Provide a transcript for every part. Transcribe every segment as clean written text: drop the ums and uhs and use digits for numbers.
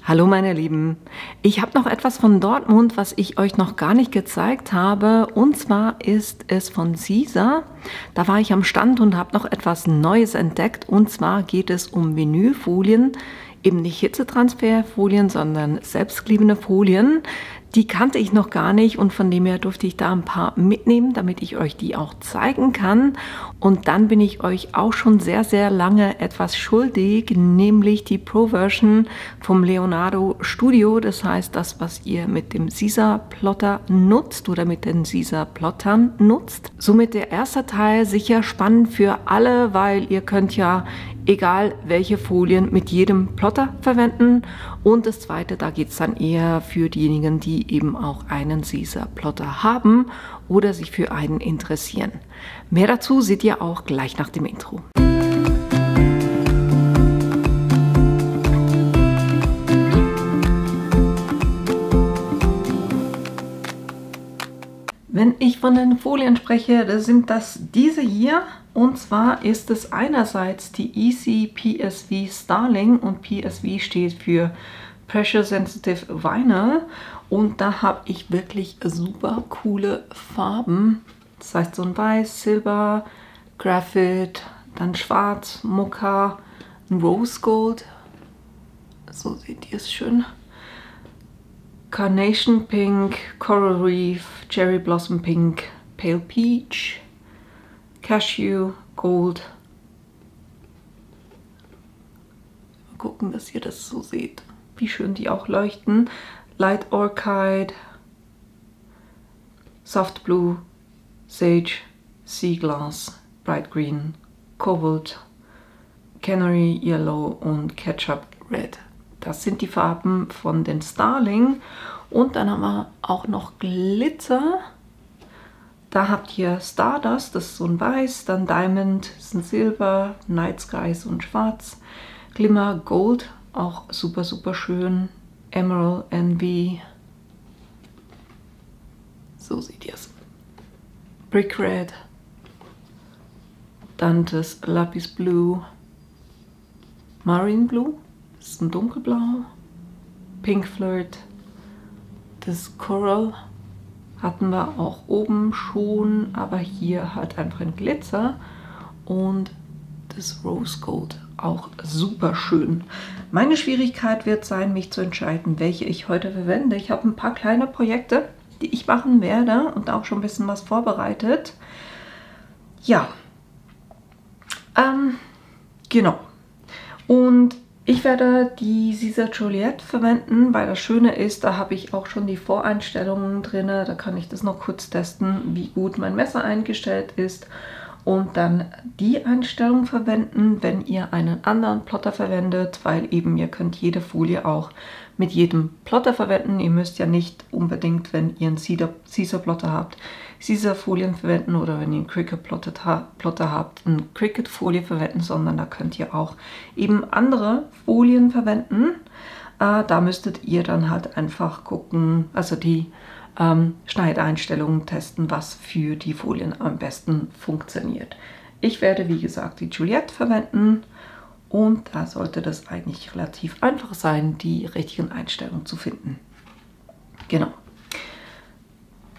Hallo meine Lieben, ich habe noch etwas von Dortmund, was ich euch noch gar nicht gezeigt habe, und zwar ist es von Siser. Da war ich am Stand und habe noch etwas Neues entdeckt, und zwar geht es um Vinylfolien, eben nicht Hitzetransferfolien, sondern selbstklebende Folien. Die kannte ich noch gar nicht und von dem her durfte ich da ein paar mitnehmen, damit ich euch die auch zeigen kann. Und dann bin ich euch auch schon sehr, sehr lange etwas schuldig, nämlich die Pro-Version vom Leonardo Studio. Das heißt, das, was ihr mit dem Siser-Plotter nutzt oder mit den Siser-Plottern nutzt. Somit der erste Teil sicher spannend für alle, weil ihr könnt ja egal welche Folien mit jedem Plotter verwenden. Und das zweite, da geht es dann eher für diejenigen, die eben auch einen Siser-Plotter haben oder sich für einen interessieren. Mehr dazu seht ihr auch gleich nach dem Intro. Wenn ich von den Folien spreche, dann sind das diese hier. Und zwar ist es einerseits die Easy PSV Starling und PSV steht für Pressure Sensitive Vinyl. Und da habe ich wirklich super coole Farben. Das heißt so ein Weiß, Silber, Graphite, dann Schwarz, Mokka, ein Rose Gold. So seht ihr es schön. Carnation Pink, Coral Reef, Cherry Blossom Pink, Pale Peach, Cashew Gold. Mal gucken, dass ihr das so seht, wie schön die auch leuchten. Light Orchid, Soft Blue, Sage, Sea Glass, Bright Green, Cobalt, Canary Yellow und Ketchup Red. Das sind die Farben von den Starling. Und dann haben wir auch noch Glitzer. Da habt ihr Stardust, das ist so ein Weiß, dann Diamond, das ist ein Silber, Night Sky ist so ein Schwarz, Glimmer Gold, auch super, super schön, Emerald Envy, so seht ihr es, Brick Red, dann das Lapis Blue, Marine Blue, das ist ein dunkelblau, Pink Flirt, das Coral hatten wir auch oben schon, aber hier halt einfach ein Glitzer und das Rose Gold auch super schön. Meine Schwierigkeit wird sein, mich zu entscheiden, welche ich heute verwende. Ich habe ein paar kleine Projekte, die ich machen werde und auch schon ein bisschen was vorbereitet. Ja, genau. Und ich werde die Siser Juliette verwenden, weil das Schöne ist, da habe ich auch schon die Voreinstellungen drin. Da kann ich das noch kurz testen, wie gut mein Messer eingestellt ist. Und dann die Einstellung verwenden, wenn ihr einen anderen Plotter verwendet, weil eben ihr könnt jede Folie auch mit jedem Plotter verwenden. Ihr müsst ja nicht unbedingt, wenn ihr einen Siser Plotter habt, Siser Folien verwenden oder wenn ihr einen Cricut Plotter habt, eine Cricut Folie verwenden, sondern da könnt ihr auch eben andere Folien verwenden. Da müsstet ihr dann halt einfach gucken, also die Schneideinstellungen testen, was für die Folien am besten funktioniert. Ich werde, wie gesagt, die Juliette verwenden und da sollte das eigentlich relativ einfach sein, die richtigen Einstellungen zu finden. Genau.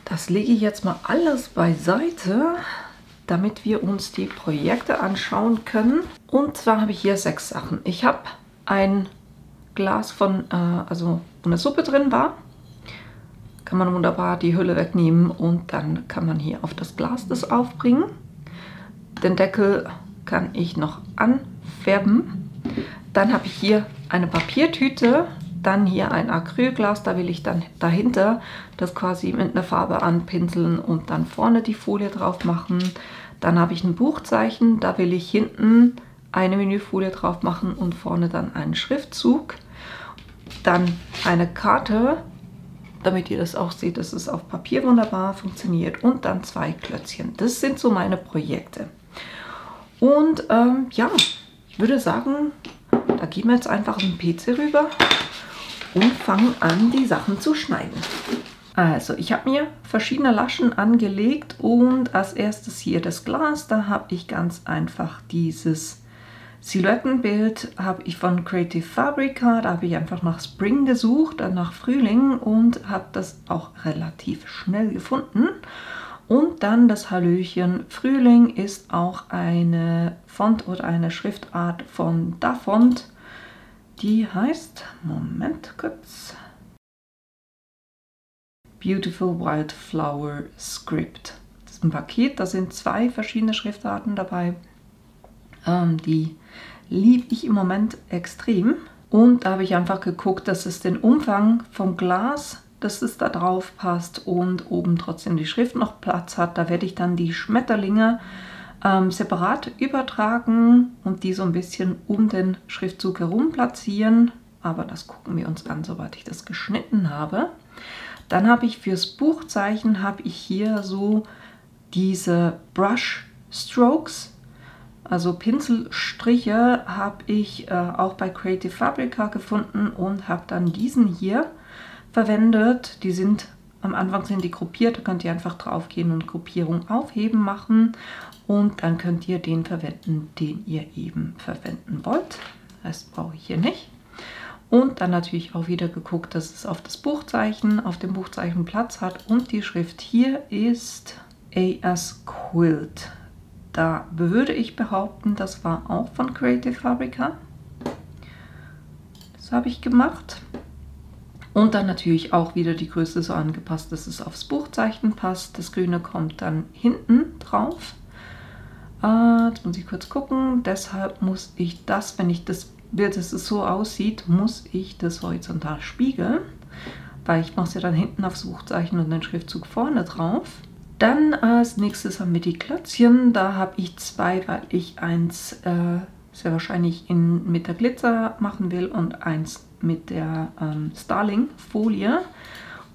Das lege ich jetzt mal alles beiseite, damit wir uns die Projekte anschauen können. Und zwar habe ich hier 6 Sachen. Ich habe ein Glas von, also wo eine Suppe drin war. Kann man wunderbar die Hülle wegnehmen und dann kann man hier auf das Glas das aufbringen. Den Deckel kann ich noch anfärben. Dann habe ich hier eine Papiertüte, dann hier ein Acrylglas, da will ich dann dahinter das quasi mit einer Farbe anpinseln und dann vorne die Folie drauf machen. Dann habe ich ein Buchzeichen, da will ich hinten eine Menüfolie drauf machen und vorne dann einen Schriftzug. Dann eine Karte, damit ihr das auch seht, dass es auf Papier wunderbar funktioniert. Und dann 2 Klötzchen. Das sind so meine Projekte. Und ja, ich würde sagen, da gehen wir jetzt einfach auf den PC rüber und fangen an, die Sachen zu schneiden. Also, ich habe mir verschiedene Laschen angelegt und als erstes hier das Glas. Da habe ich ganz einfach dieses Silhouettenbild habe ich von Creative Fabrica, da habe ich einfach nach Spring gesucht, nach Frühling und habe das auch relativ schnell gefunden. Und dann das Hallöchen Frühling ist auch eine Font oder eine Schriftart von Dafont. Die heißt, Moment kurz, Beautiful Wildflower Script. Das ist ein Paket, da sind 2 verschiedene Schriftarten dabei. Die liebe ich im Moment extrem. Und da habe ich einfach geguckt, dass es den Umfang vom Glas, dass es da drauf passt und oben trotzdem die Schrift noch Platz hat. Da werde ich dann die Schmetterlinge separat übertragen und die so ein bisschen um den Schriftzug herum platzieren. Aber das gucken wir uns an, sobald ich das geschnitten habe. Dann habe ich fürs Buchzeichen habe ich hier so diese Brush Strokes, also Pinselstriche, habe ich auch bei Creative Fabrica gefunden und habe dann diesen hier verwendet. Die sind am Anfang sind die gruppiert, da könnt ihr einfach drauf gehen und Gruppierung aufheben machen und dann könnt ihr den verwenden, den ihr eben verwenden wollt. Das brauche ich hier nicht. Und dann natürlich auch wieder geguckt, dass es auf dem Buchzeichen Platz hat und die Schrift hier ist AS Quilt. Da würde ich behaupten, das war auch von Creative Fabrica. Das habe ich gemacht. Und dann natürlich auch wieder die Größe so angepasst, dass es aufs Buchzeichen passt. Das Grüne kommt dann hinten drauf. Jetzt muss ich kurz gucken. Deshalb muss ich das, wenn ich das Bild, dass es so aussieht, muss ich das horizontal spiegeln. Weil ich mache es ja dann hinten aufs Buchzeichen und den Schriftzug vorne drauf. Dann als nächstes haben wir die Klötzchen. Da habe ich 2, weil ich eins sehr wahrscheinlich mit der Glitzer machen will und eins mit der Starling-Folie.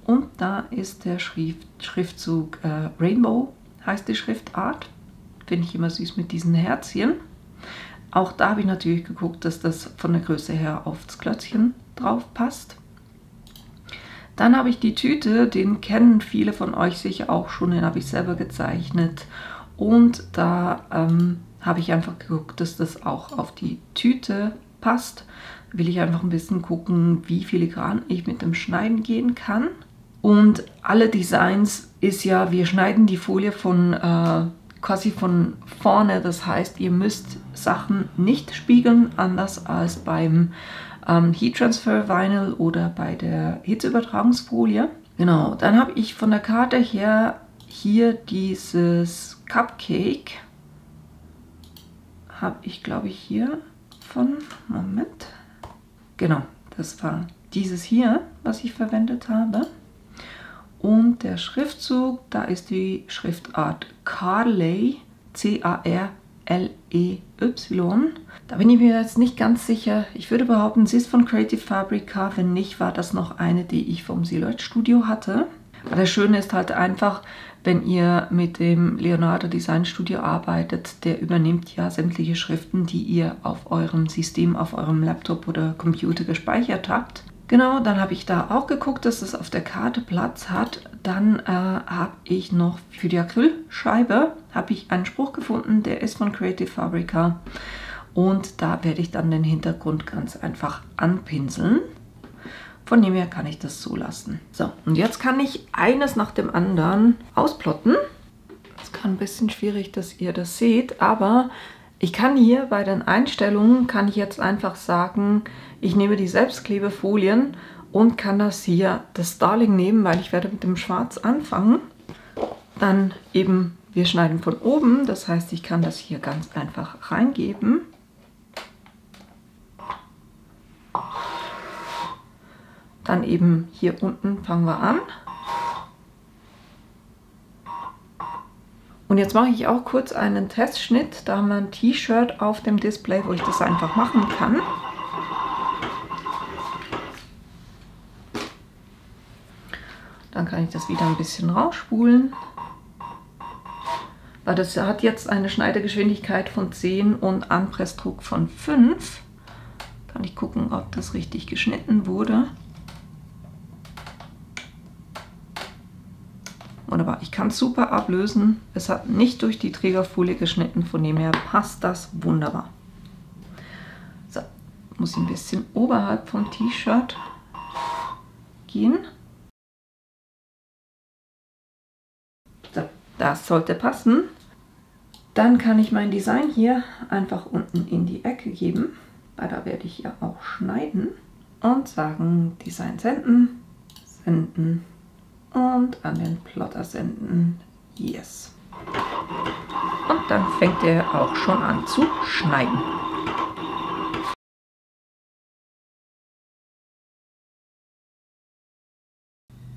Und da ist der Schriftzug Rainbow, heißt die Schriftart. Finde ich immer süß mit diesen Herzchen. Auch da habe ich natürlich geguckt, dass das von der Größe her aufs Klötzchen drauf passt. Dann habe ich die Tüte, den kennen viele von euch sicher auch schon, den habe ich selber gezeichnet. Und da habe ich einfach geguckt, dass das auch auf die Tüte passt. Da will ich einfach ein bisschen gucken, wie filigran ich mit dem Schneiden gehen kann. Und alle Designs ist ja, wir schneiden die Folie quasi von vorne. Das heißt, ihr müsst Sachen nicht spiegeln, anders als beim Heat Transfer Vinyl oder bei der Hitzeübertragungsfolie. Genau, dann habe ich von der Karte her hier dieses Cupcake. Habe ich, glaube ich, hier von, Moment, genau, das war dieses hier, was ich verwendet habe. Und der Schriftzug, da ist die Schriftart Carley, C-A-R-L-E-Y. Da bin ich mir jetzt nicht ganz sicher. Ich würde behaupten, sie ist von Creative Fabrica. Wenn nicht, war das noch eine, die ich vom Silhouette Studio hatte. Aber das Schöne ist halt einfach, wenn ihr mit dem Leonardo Design Studio arbeitet, der übernimmt ja sämtliche Schriften, die ihr auf eurem System, auf eurem Laptop oder Computer gespeichert habt. Genau, dann habe ich da auch geguckt, dass es auf der Karte Platz hat. Dann habe ich noch für die Acrylscheibe habe ich einen Spruch gefunden, der ist von Creative Fabrica. Und da werde ich dann den Hintergrund ganz einfach anpinseln. Von dem her kann ich das so lassen. So, und jetzt kann ich eines nach dem anderen ausplotten. Es ist ein bisschen schwierig, dass ihr das seht, aber ich kann hier bei den Einstellungen, kann ich jetzt einfach sagen, ich nehme die Selbstklebefolien und kann das hier, das Starling nehmen, weil ich werde mit dem Schwarz anfangen. Dann eben, wir schneiden von oben, das heißt, ich kann das hier ganz einfach reingeben. Dann eben hier unten fangen wir an. Und jetzt mache ich auch kurz einen Testschnitt. Da haben wir ein T-Shirt auf dem Display, wo ich das einfach machen kann. Dann kann ich das wieder ein bisschen rausspulen. Weil das hat jetzt eine Schneidegeschwindigkeit von 10 und Anpressdruck von 5. Kann ich gucken, ob das richtig geschnitten wurde. Wunderbar, ich kann es super ablösen. Es hat nicht durch die Trägerfolie geschnitten, von dem her passt das wunderbar. muss ich ein bisschen oberhalb vom T-Shirt gehen. So, das sollte passen. Dann kann ich mein Design hier einfach unten in die Ecke geben, weil da werde ich ja auch schneiden und sagen Design senden, senden und an den Plotter senden. Yes. Und dann fängt er auch schon an zu schneiden.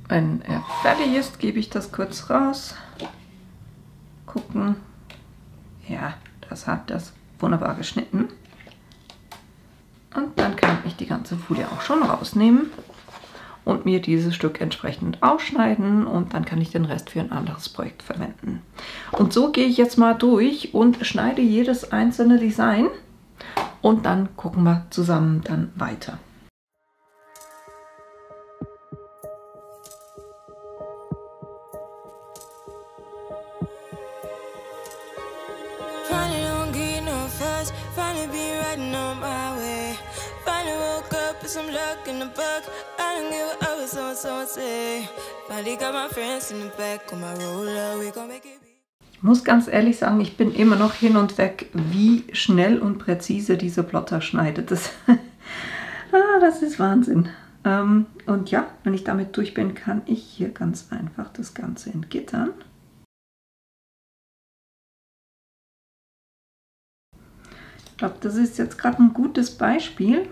Wenn er fertig ist, gebe ich das kurz raus. Gucken. Ja, das hat das wunderbar geschnitten. Und dann kann ich die ganze Folie auch schon rausnehmen und mir dieses Stück entsprechend ausschneiden und dann kann ich den Rest für ein anderes Projekt verwenden. Und so gehe ich jetzt mal durch und schneide jedes einzelne Design und dann gucken wir zusammen dann weiter. Some luck in the book. I don't give a what someone say. Finally got my friends in the back on my roller. We gon' make it. Ich muss ganz ehrlich sagen, ich bin immer noch hin und weg, wie schnell und präzise diese Plotter schneidet. Das ist Wahnsinn. Und ja, wenn ich damit durch bin, kann ich hier ganz einfach das Ganze entgittern. Ich glaube, das ist jetzt gerade ein gutes Beispiel,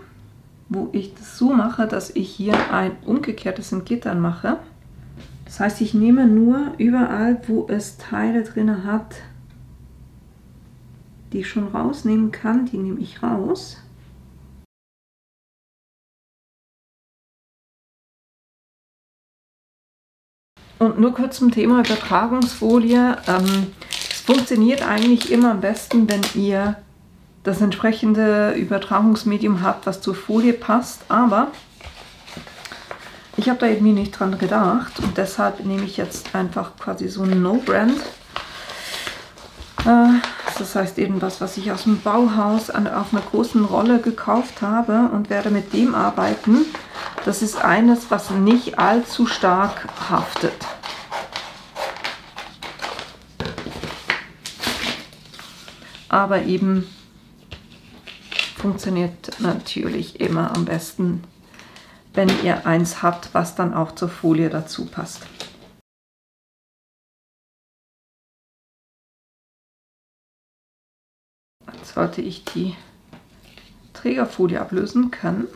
wo ich das so mache, dass ich hier ein umgekehrtes Entgittern mache. Das heißt, ich nehme nur überall, wo es Teile drin hat, die ich schon rausnehmen kann, die nehme ich raus. Und nur kurz zum Thema Übertragungsfolie. Es funktioniert eigentlich immer am besten, wenn ihr das entsprechende Übertragungsmedium habt, was zur Folie passt, aber ich habe da irgendwie nicht dran gedacht und deshalb nehme ich jetzt einfach quasi so ein No-Brand. Das heißt eben was ich aus dem Bauhaus auf einer großen Rolle gekauft habe und werde mit dem arbeiten. Das ist eines, was nicht allzu stark haftet. Aber eben funktioniert natürlich immer am besten, wenn ihr eins habt, was dann auch zur Folie dazu passt. Jetzt sollte ich die Trägerfolie ablösen können.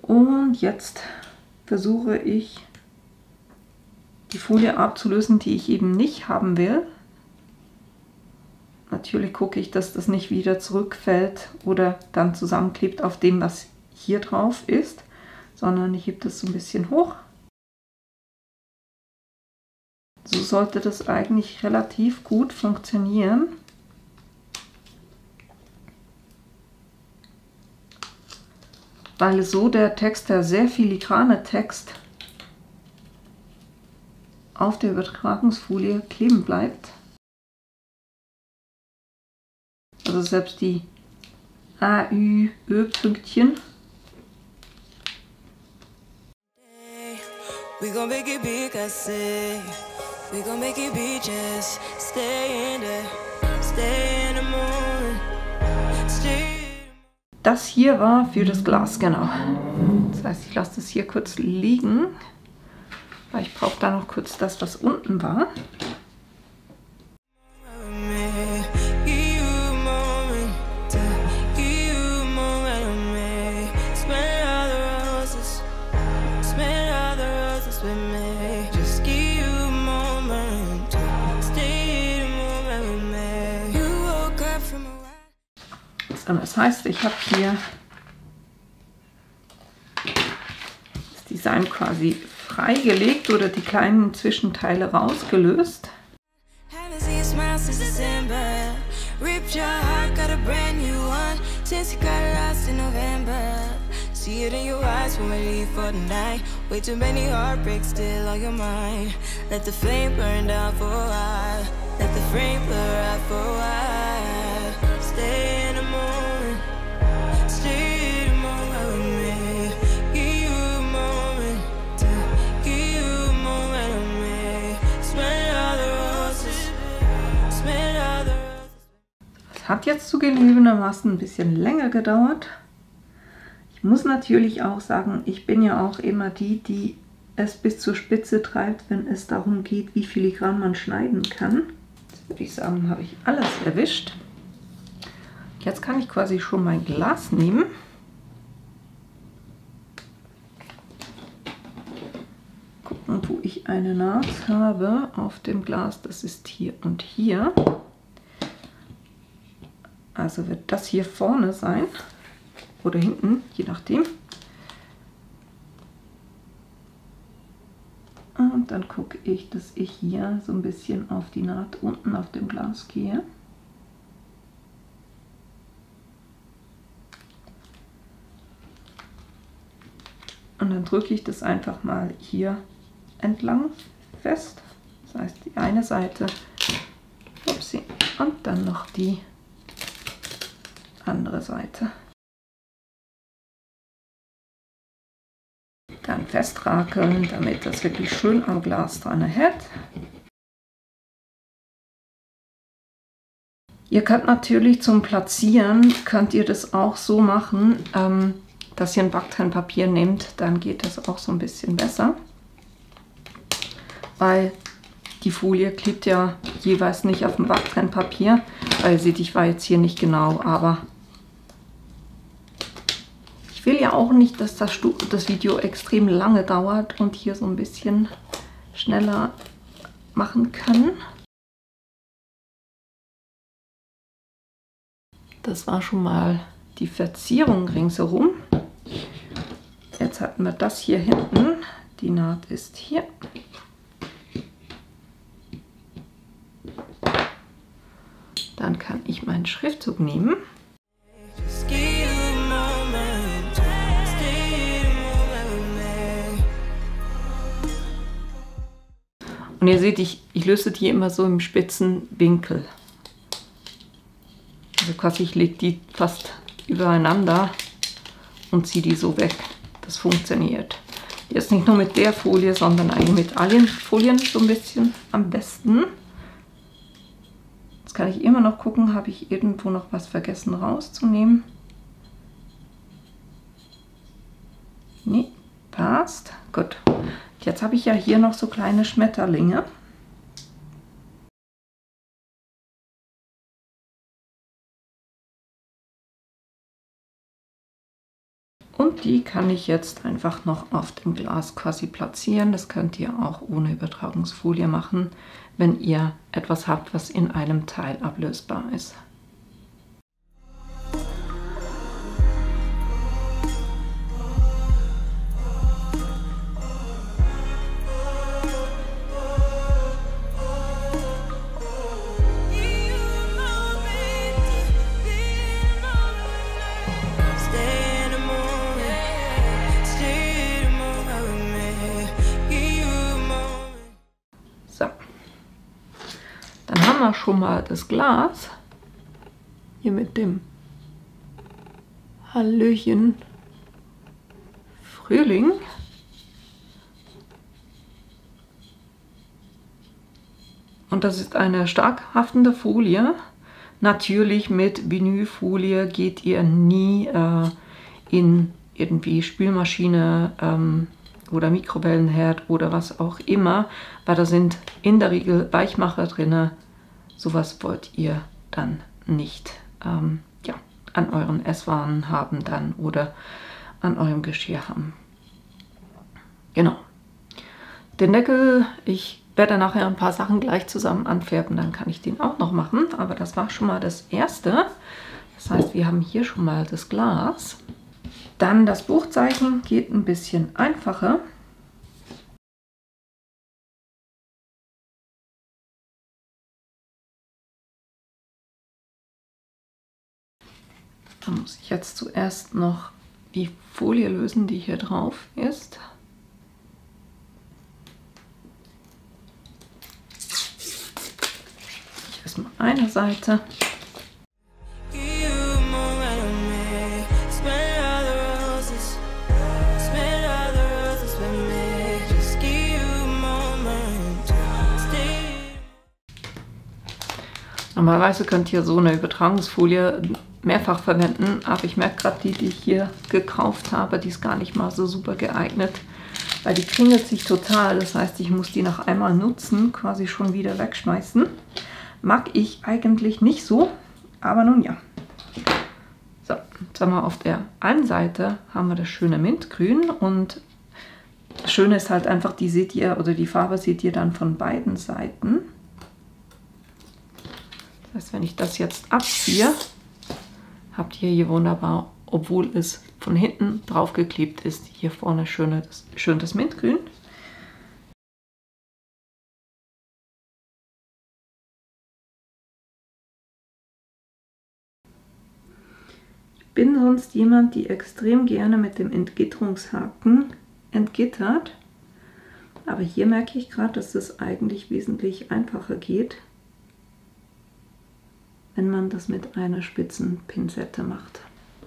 Und jetzt versuche ich, die Folie abzulösen, die ich eben nicht haben will. Natürlich gucke ich, dass das nicht wieder zurückfällt oder dann zusammenklebt auf dem, was hier drauf ist, sondern ich hebe das so ein bisschen hoch. So sollte das eigentlich relativ gut funktionieren. Weil so der Text, der sehr filigrane Text, auf der Übertragungsfolie kleben bleibt. Also selbst die A, Ü, Ö-Pünktchen. We gon' make it big, I say. We gon' make it big, just stay in there. Stay in the moon. Stay. Das hier war für das Glas, genau. Das heißt, ich lasse das hier kurz liegen, weil ich brauche da noch kurz das, was unten war. Das heißt, ich habe hier das Design quasi freigelegt oder die kleinen Zwischenteile rausgelöst. Let the flame burn down for a while. Let the flame blur out for a while. Das hat jetzt zugegebenermaßen ein bisschen länger gedauert. Ich muss natürlich auch sagen, ich bin ja auch immer die es bis zur Spitze treibt, wenn es darum geht, wie filigran man schneiden kann. Jetzt würde ich sagen, habe ich alles erwischt. Jetzt kann ich quasi schon mein Glas nehmen. Gucken, wo ich eine Naht habe auf dem Glas. Das ist hier und hier. Also wird das hier vorne sein oder hinten, je nachdem. Und dann gucke ich, dass ich hier so ein bisschen auf die Naht unten auf dem Glas gehe. Und dann drücke ich das einfach mal hier entlang fest. Das heißt, die eine Seite, upsie, und dann noch die andere Seite. Dann festrakeln, damit das wirklich schön am Glas dran hält. Ihr könnt natürlich zum Platzieren, könnt ihr das auch so machen, dass ihr ein Backtrennpapier nehmt, dann geht das auch so ein bisschen besser. Weil die Folie klebt ja jeweils nicht auf dem Backtrennpapier. Weil ihr seht, ich war jetzt hier nicht genau, aber ich will ja auch nicht, dass das Video extrem lange dauert und hier so ein bisschen schneller machen können. Das war schon mal die Verzierung ringsherum. Jetzt hatten wir das hier hinten. Die Naht ist hier. Dann kann ich meinen Schriftzug nehmen. Und ihr seht, ich löse die immer so im spitzen Winkel. Also quasi ich lege die fast übereinander und ziehe die so weg. Das funktioniert. Jetzt nicht nur mit der Folie, sondern eigentlich mit allen Folien so ein bisschen am besten. Jetzt kann ich immer noch gucken, habe ich irgendwo noch was vergessen rauszunehmen. Nee, passt. Gut. Jetzt habe ich ja hier noch so kleine Schmetterlinge. Und die kann ich jetzt einfach noch auf dem Glas quasi platzieren. Das könnt ihr auch ohne Übertragungsfolie machen, wenn ihr etwas habt, was in einem Teil ablösbar ist. Schon mal das Glas hier mit dem Hallöchen Frühling. Und das ist eine stark haftende Folie. Natürlich mit Vinylfolie geht ihr nie in irgendwie Spülmaschine oder Mikrowellenherd oder was auch immer, weil da sind in der Regel Weichmacher drin. Sowas wollt ihr dann nicht ja, an euren Esswaren haben dann oder an eurem Geschirr haben. Genau. Den Deckel, ich werde nachher ein paar Sachen gleich zusammen anfärben, dann kann ich den auch noch machen. Aber das war schon mal das Erste. Das heißt, wir haben hier schon mal das Glas. Dann das Buchzeichen geht ein bisschen einfacher. Da muss ich jetzt zuerst noch die Folie lösen, die hier drauf ist. Ich erstmal eine Seite. Dann Normalerweise könnt ihr so eine Übertragungsfolie mehrfach verwenden, aber ich merke gerade, die ich hier gekauft habe, die ist gar nicht mal so super geeignet, weil die kringelt sich total. Das heißt, ich muss die nach einmal nutzen, quasi schon wieder wegschmeißen. Mag ich eigentlich nicht so, aber nun ja. So, jetzt haben wir auf der einen Seite haben wir das schöne Mintgrün und das Schöne ist halt einfach, die seht ihr, oder die Farbe seht ihr dann von beiden Seiten. Das heißt, wenn ich das jetzt abziehe, habt ihr hier wunderbar, obwohl es von hinten drauf geklebt ist, hier vorne schön das Mintgrün. Ich bin sonst jemand, die extrem gerne mit dem Entgitterungshaken entgittert. Aber hier merke ich gerade, dass es eigentlich wesentlich einfacher geht, wenn man das mit einer spitzen Pinzette macht.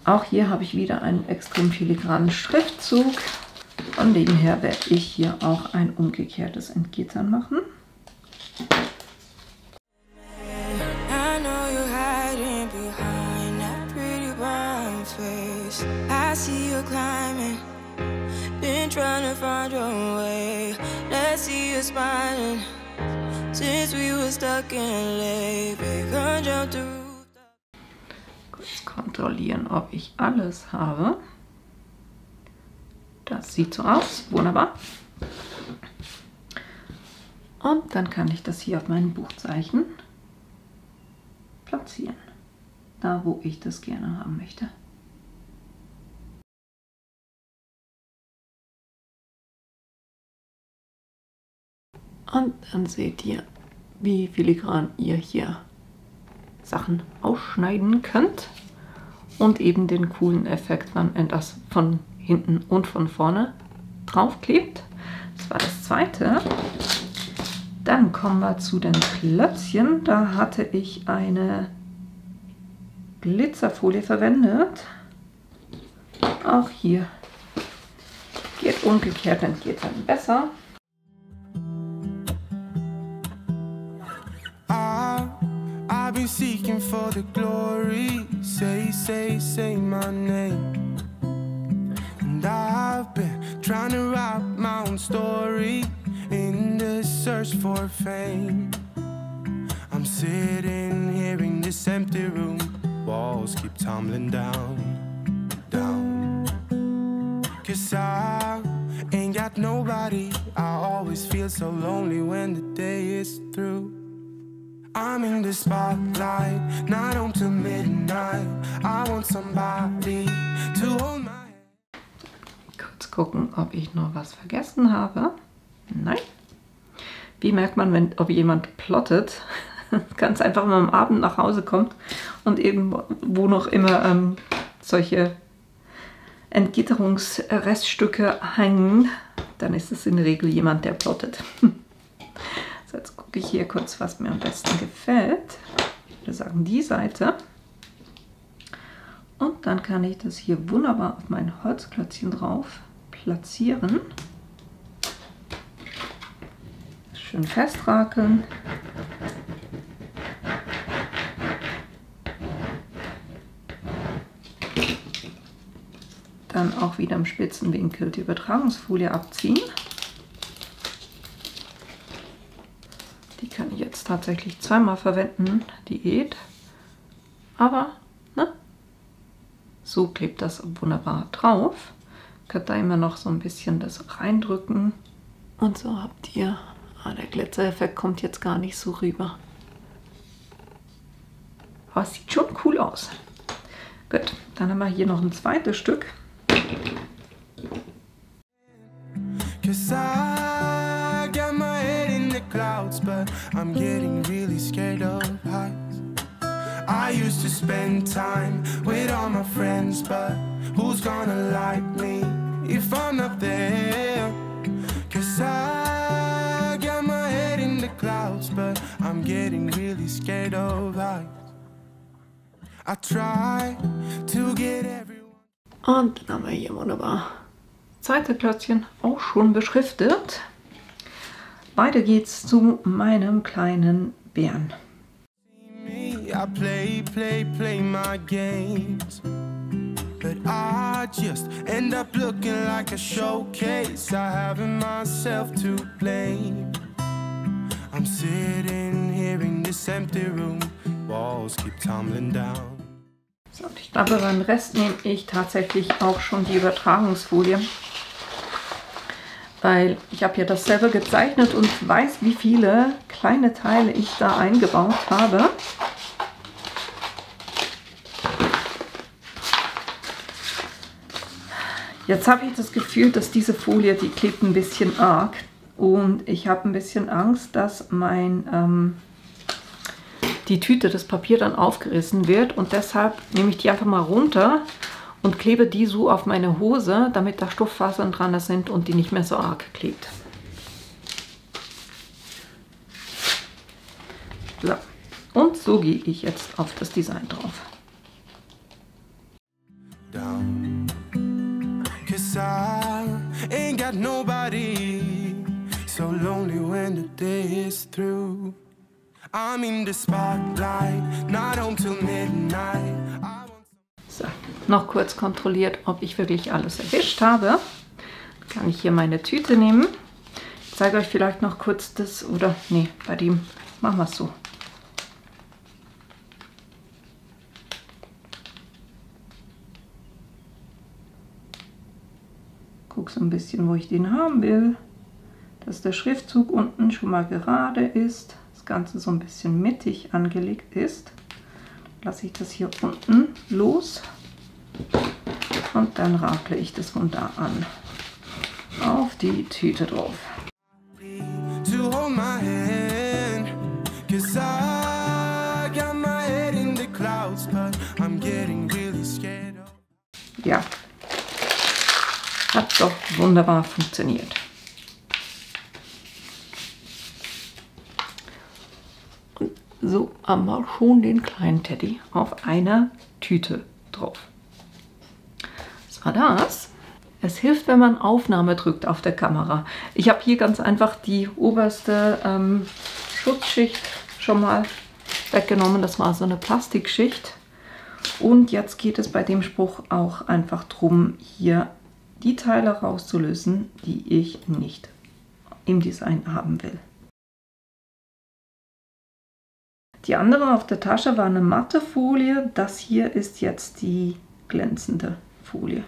Auch hier habe ich wieder einen extrem filigranen Schriftzug. Von dem her werde ich hier auch ein umgekehrtes Entgittern machen. I see you climbing, been trying to find your way. Let's see you smiling. Since we were stuck in LA, we can't jump the roof. Kurz kontrollieren, ob ich alles habe. Das sieht so aus, wunderbar. Und dann kann ich das hier auf meinem Buchzeichen platzieren. Da, wo ich das gerne haben möchte. Und dann seht ihr, wie filigran ihr hier Sachen ausschneiden könnt. Und eben den coolen Effekt, wenn ihr das von hinten und von vorne draufklebt. Das war das zweite. Dann kommen wir zu den Klötzchen. Da hatte ich eine Glitzerfolie verwendet. Auch hier geht umgekehrt, dann geht es besser. I've been seeking for the glory. Say my name. And I've been trying to write my own story in the search for fame. I'm sitting here in this empty room. Walls keep tumbling down. 'Cause I ain't got nobody. I always feel so lonely when the day is through. I'm in the spotlight, not home till midnight. I want somebody to hold my hand. Kurz gucken, ob ich noch was vergessen habe. Nein. Wie merkt man, ob jemand plottet? Ganz einfach, wenn man am Abend nach Hause kommt und eben wo noch immer solche Entgitterungsreststücke hängen, dann ist es in der Regel jemand, der plottet. So, jetzt gucke ich hier kurz, was mir am besten gefällt. Ich würde sagen, die Seite. Und dann kann ich das hier wunderbar auf mein Holzklötzchen drauf platzieren. Schön festrakeln. Dann auch wieder im spitzen Winkel die Übertragungsfolie abziehen. Die kann ich jetzt tatsächlich zweimal verwenden, Diät. Aber ne, so klebt das wunderbar drauf. Könnt da immer noch so ein bisschen das reindrücken. Und so habt ihr, der Glitzereffekt kommt jetzt gar nicht so rüber. Aber es sieht schon cool aus. Gut, dann haben wir hier noch ein zweites Stück. 'Cause I got my head in the clouds, but I'm getting really scared of heights. I used to spend time with all my friends, but who's gonna like me if I'm not there? 'Cause I got my head in the clouds, but I'm getting really scared of heights. I try to get everyone. Und dann haben wir hier wunderbar zweite Klötzchen auch schon beschriftet. Weiter geht's zu meinem kleinen Bären. Me I play my games. But I just end up looking like a showcase. I haven't myself to blame. I'm sitting here in this empty room. Walls keep tumbling down. So, ich glaube, beim Rest nehme ich tatsächlich auch schon die Übertragungsfolie. Weil ich habe ja das selber gezeichnet und weiß, wie viele kleine Teile ich da eingebaut habe. Jetzt habe ich das Gefühl, dass diese Folie, die klebt ein bisschen arg. Und ich habe ein bisschen Angst, dass die Tüte, das Papier dann aufgerissen wird. Und deshalb nehme ich die einfach mal runter und klebe die so auf meine Hose, damit da Stofffasern dran sind und die nicht mehr so arg klebt. So. Und so gehe ich jetzt auf das Design drauf. Down. 'Cause I ain't got nobody. So lonely when the day is through. I'm in the spotlight, not home till midnight. So, noch kurz kontrolliert, ob ich wirklich alles erwischt habe. Dann kann ich hier meine Tüte nehmen. Ich zeige euch vielleicht noch kurz das, oder nee, bei dem machen wir es so. Guck so ein bisschen, wo ich den haben will. Dass der Schriftzug unten schon mal gerade ist. Das Ganze so ein bisschen mittig angelegt ist. Lasse ich das hier unten los. Und dann rakle ich das von da an auf die Tüte drauf. Ja, hat doch wunderbar funktioniert. Und so haben wir schon den kleinen Teddy auf einer Tüte drauf. Was war das? Es hilft, wenn man Aufnahme drückt auf der Kamera. Ich habe hier ganz einfach die oberste Schutzschicht schon mal weggenommen. Das war so eine Plastikschicht. Und jetzt geht es bei dem Spruch auch einfach darum, hier die Teile rauszulösen, die ich nicht im Design haben will. Die andere auf der Tasche war eine matte Folie. Das hier ist jetzt die glänzende Folie.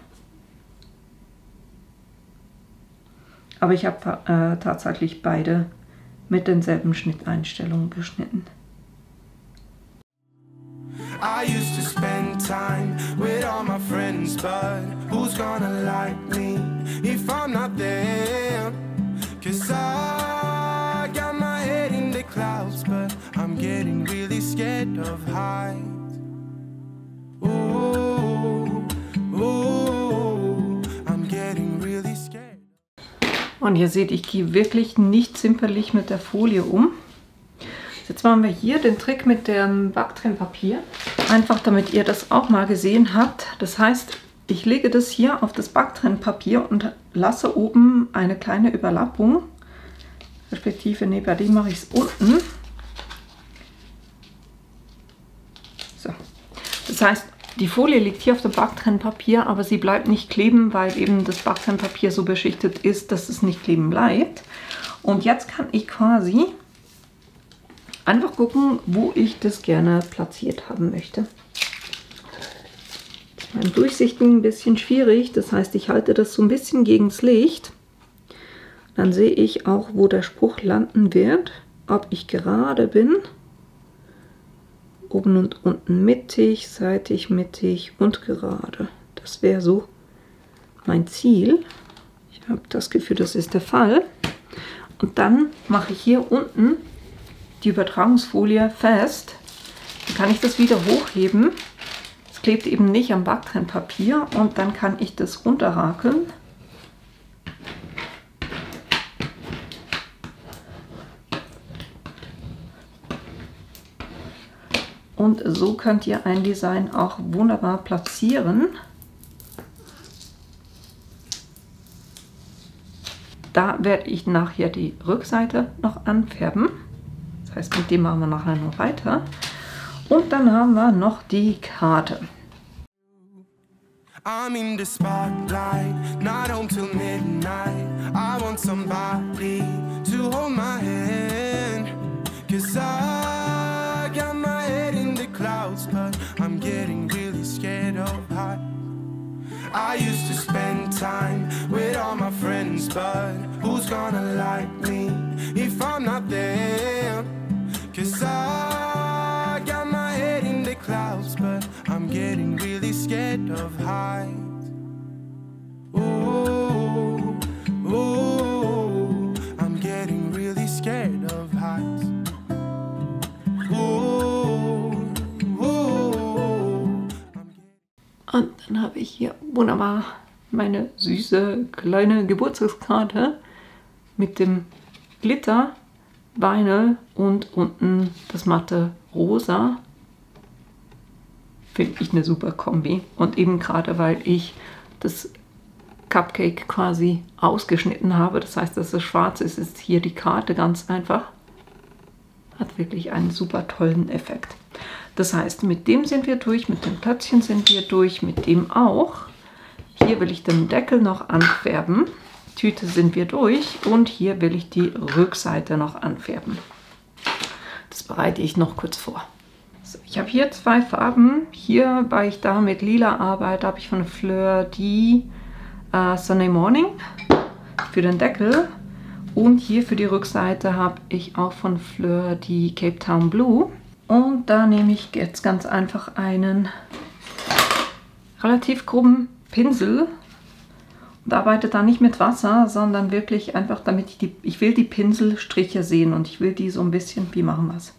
Aber ich habe tatsächlich beide mit denselben Schnitteinstellungen geschnitten. I used to spend time with all my friends, but who's gonna like me if I'm not there? 'Cause I got my head in the clouds, but I'm getting really scared of heights. Ooh, ooh, I'm getting really scared. Und ihr seht, ich gehe wirklich nicht zimperlich mit der Folie um. Jetzt machen wir hier den Trick mit dem Backtrennpapier. Einfach damit ihr das auch mal gesehen habt. Das heißt, ich lege das hier auf das Backtrennpapier und lasse oben eine kleine Überlappung. Respektive, nee, bei dem mache ich es unten. So. Das heißt, die Folie liegt hier auf dem Backtrennpapier, aber sie bleibt nicht kleben, weil eben das Backtrennpapier so beschichtet ist, dass es nicht kleben bleibt. Und jetzt kann ich quasi einfach gucken, wo ich das gerne platziert haben möchte. Beim Durchsichtigen ein bisschen schwierig, das heißt, ich halte das so ein bisschen gegen das Licht. Dann sehe ich auch, wo der Spruch landen wird, ob ich gerade bin. Oben und unten mittig, seitig, mittig und gerade. Das wäre so mein Ziel. Ich habe das Gefühl, das ist der Fall. Und dann mache ich hier unten die Übertragungsfolie fest. Dann kann ich das wieder hochheben. Es klebt eben nicht am Backtrennpapier und dann kann ich das runterrakeln. Und so könnt ihr ein Design auch wunderbar platzieren. Da werde ich nachher die Rückseite noch anfärben. Das heißt, mit dem machen wir nachher noch weiter. Und dann haben wir noch die Karte. I'm in the spotlight, not home till midnight. I want somebody to hold my hand, 'cause I got my head in the clouds, but I'm getting really scared of heights. I used to spend time with all my friends, but who's gonna like me if I'm not there? 'Cause I got my head in the clouds, but I'm getting really scared of heights. Ooh, ooh, I'm getting really scared of heights. Ooh, ooh. Und dann habe ich hier wunderbar meine süße kleine Geburtstagskarte mit dem Glitter, Vinyl und unten das matte Rosa. Finde ich eine super Kombi. Und eben gerade, weil ich das Cupcake quasi ausgeschnitten habe, das heißt, dass es schwarz ist, ist hier die Karte ganz einfach. Hat wirklich einen super tollen Effekt. Das heißt, mit dem sind wir durch, mit dem Klötzchen sind wir durch, mit dem auch. Hier will ich den Deckel noch anfärben. Tüte sind wir durch und hier will ich die Rückseite noch anfärben. Das bereite ich noch kurz vor. So, ich habe hier zwei Farben. Hier, weil ich da mit lila arbeite, habe ich von Fleur die Sunday Morning für den Deckel. Und hier für die Rückseite habe ich auch von Fleur die Cape Town Blue. Und da nehme ich jetzt ganz einfach einen relativ groben Pinsel und arbeite da nicht mit Wasser, sondern wirklich einfach, damit ich will die Pinselstriche sehen und ich will die so ein bisschen, wie machen wir es?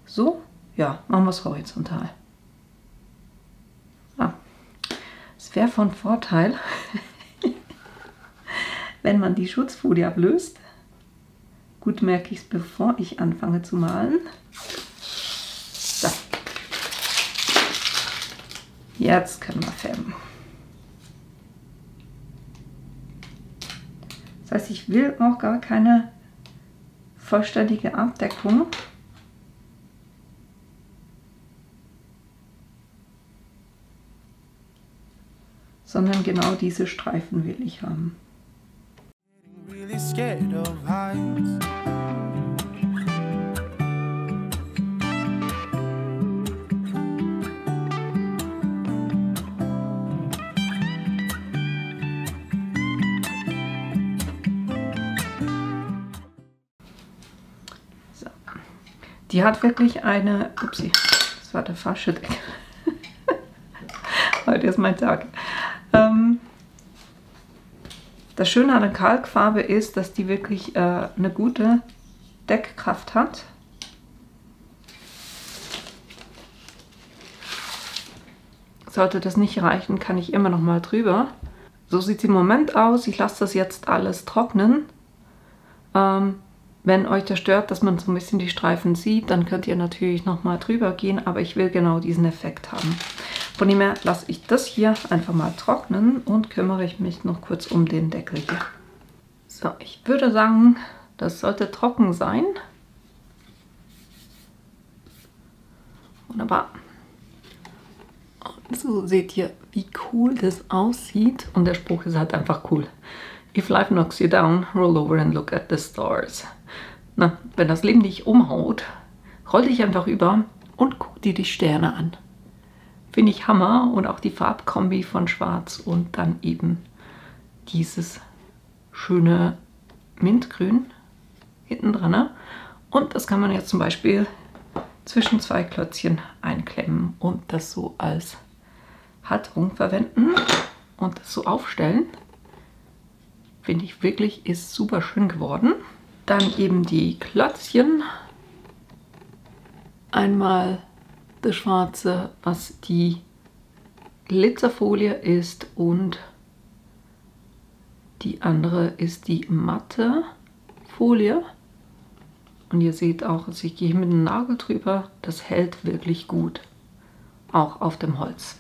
So? Ja, machen wir es horizontal. Es wäre von Vorteil, wenn man die Schutzfolie ablöst. Gut merke ich es, bevor ich anfange zu malen. So. Jetzt können wir färben. Das heißt, ich will auch gar keine vollständige Abdeckung. Sondern genau diese Streifen will ich haben. Really scared of heights. So. Die hat wirklich eine, upsie, das war der falsche Deckel. Heute ist mein Tag. Das Schöne an der Kalkfarbe ist, dass die wirklich eine gute Deckkraft hat. Sollte das nicht reichen, kann ich immer noch mal drüber. So sieht sie im Moment aus. Ich lasse das jetzt alles trocknen. Wenn euch das stört, dass man so ein bisschen die Streifen sieht, dann könnt ihr natürlich noch mal drüber gehen, aber ich will genau diesen Effekt haben. Von dem her lasse ich das hier einfach mal trocknen und kümmere ich mich noch kurz um den Deckel hier. So, ich würde sagen, das sollte trocken sein. Wunderbar. Und so seht ihr, wie cool das aussieht. Und der Spruch ist halt einfach cool. If life knocks you down, roll over and look at the stars. Na, wenn das Leben dich umhaut, roll dich einfach über und guck dir die Sterne an. Finde ich Hammer und auch die Farbkombi von Schwarz und dann eben dieses schöne Mintgrün hinten dran. Und das kann man jetzt zum Beispiel zwischen zwei Klötzchen einklemmen und das so als Halterung verwenden und das so aufstellen. Finde ich wirklich, ist super schön geworden. Dann eben die Klötzchen. Einmal das Schwarze, was die Glitzerfolie ist, und die andere ist die matte Folie. Und ihr seht auch, also ich gehe mit dem Nagel drüber, das hält wirklich gut, auch auf dem Holz.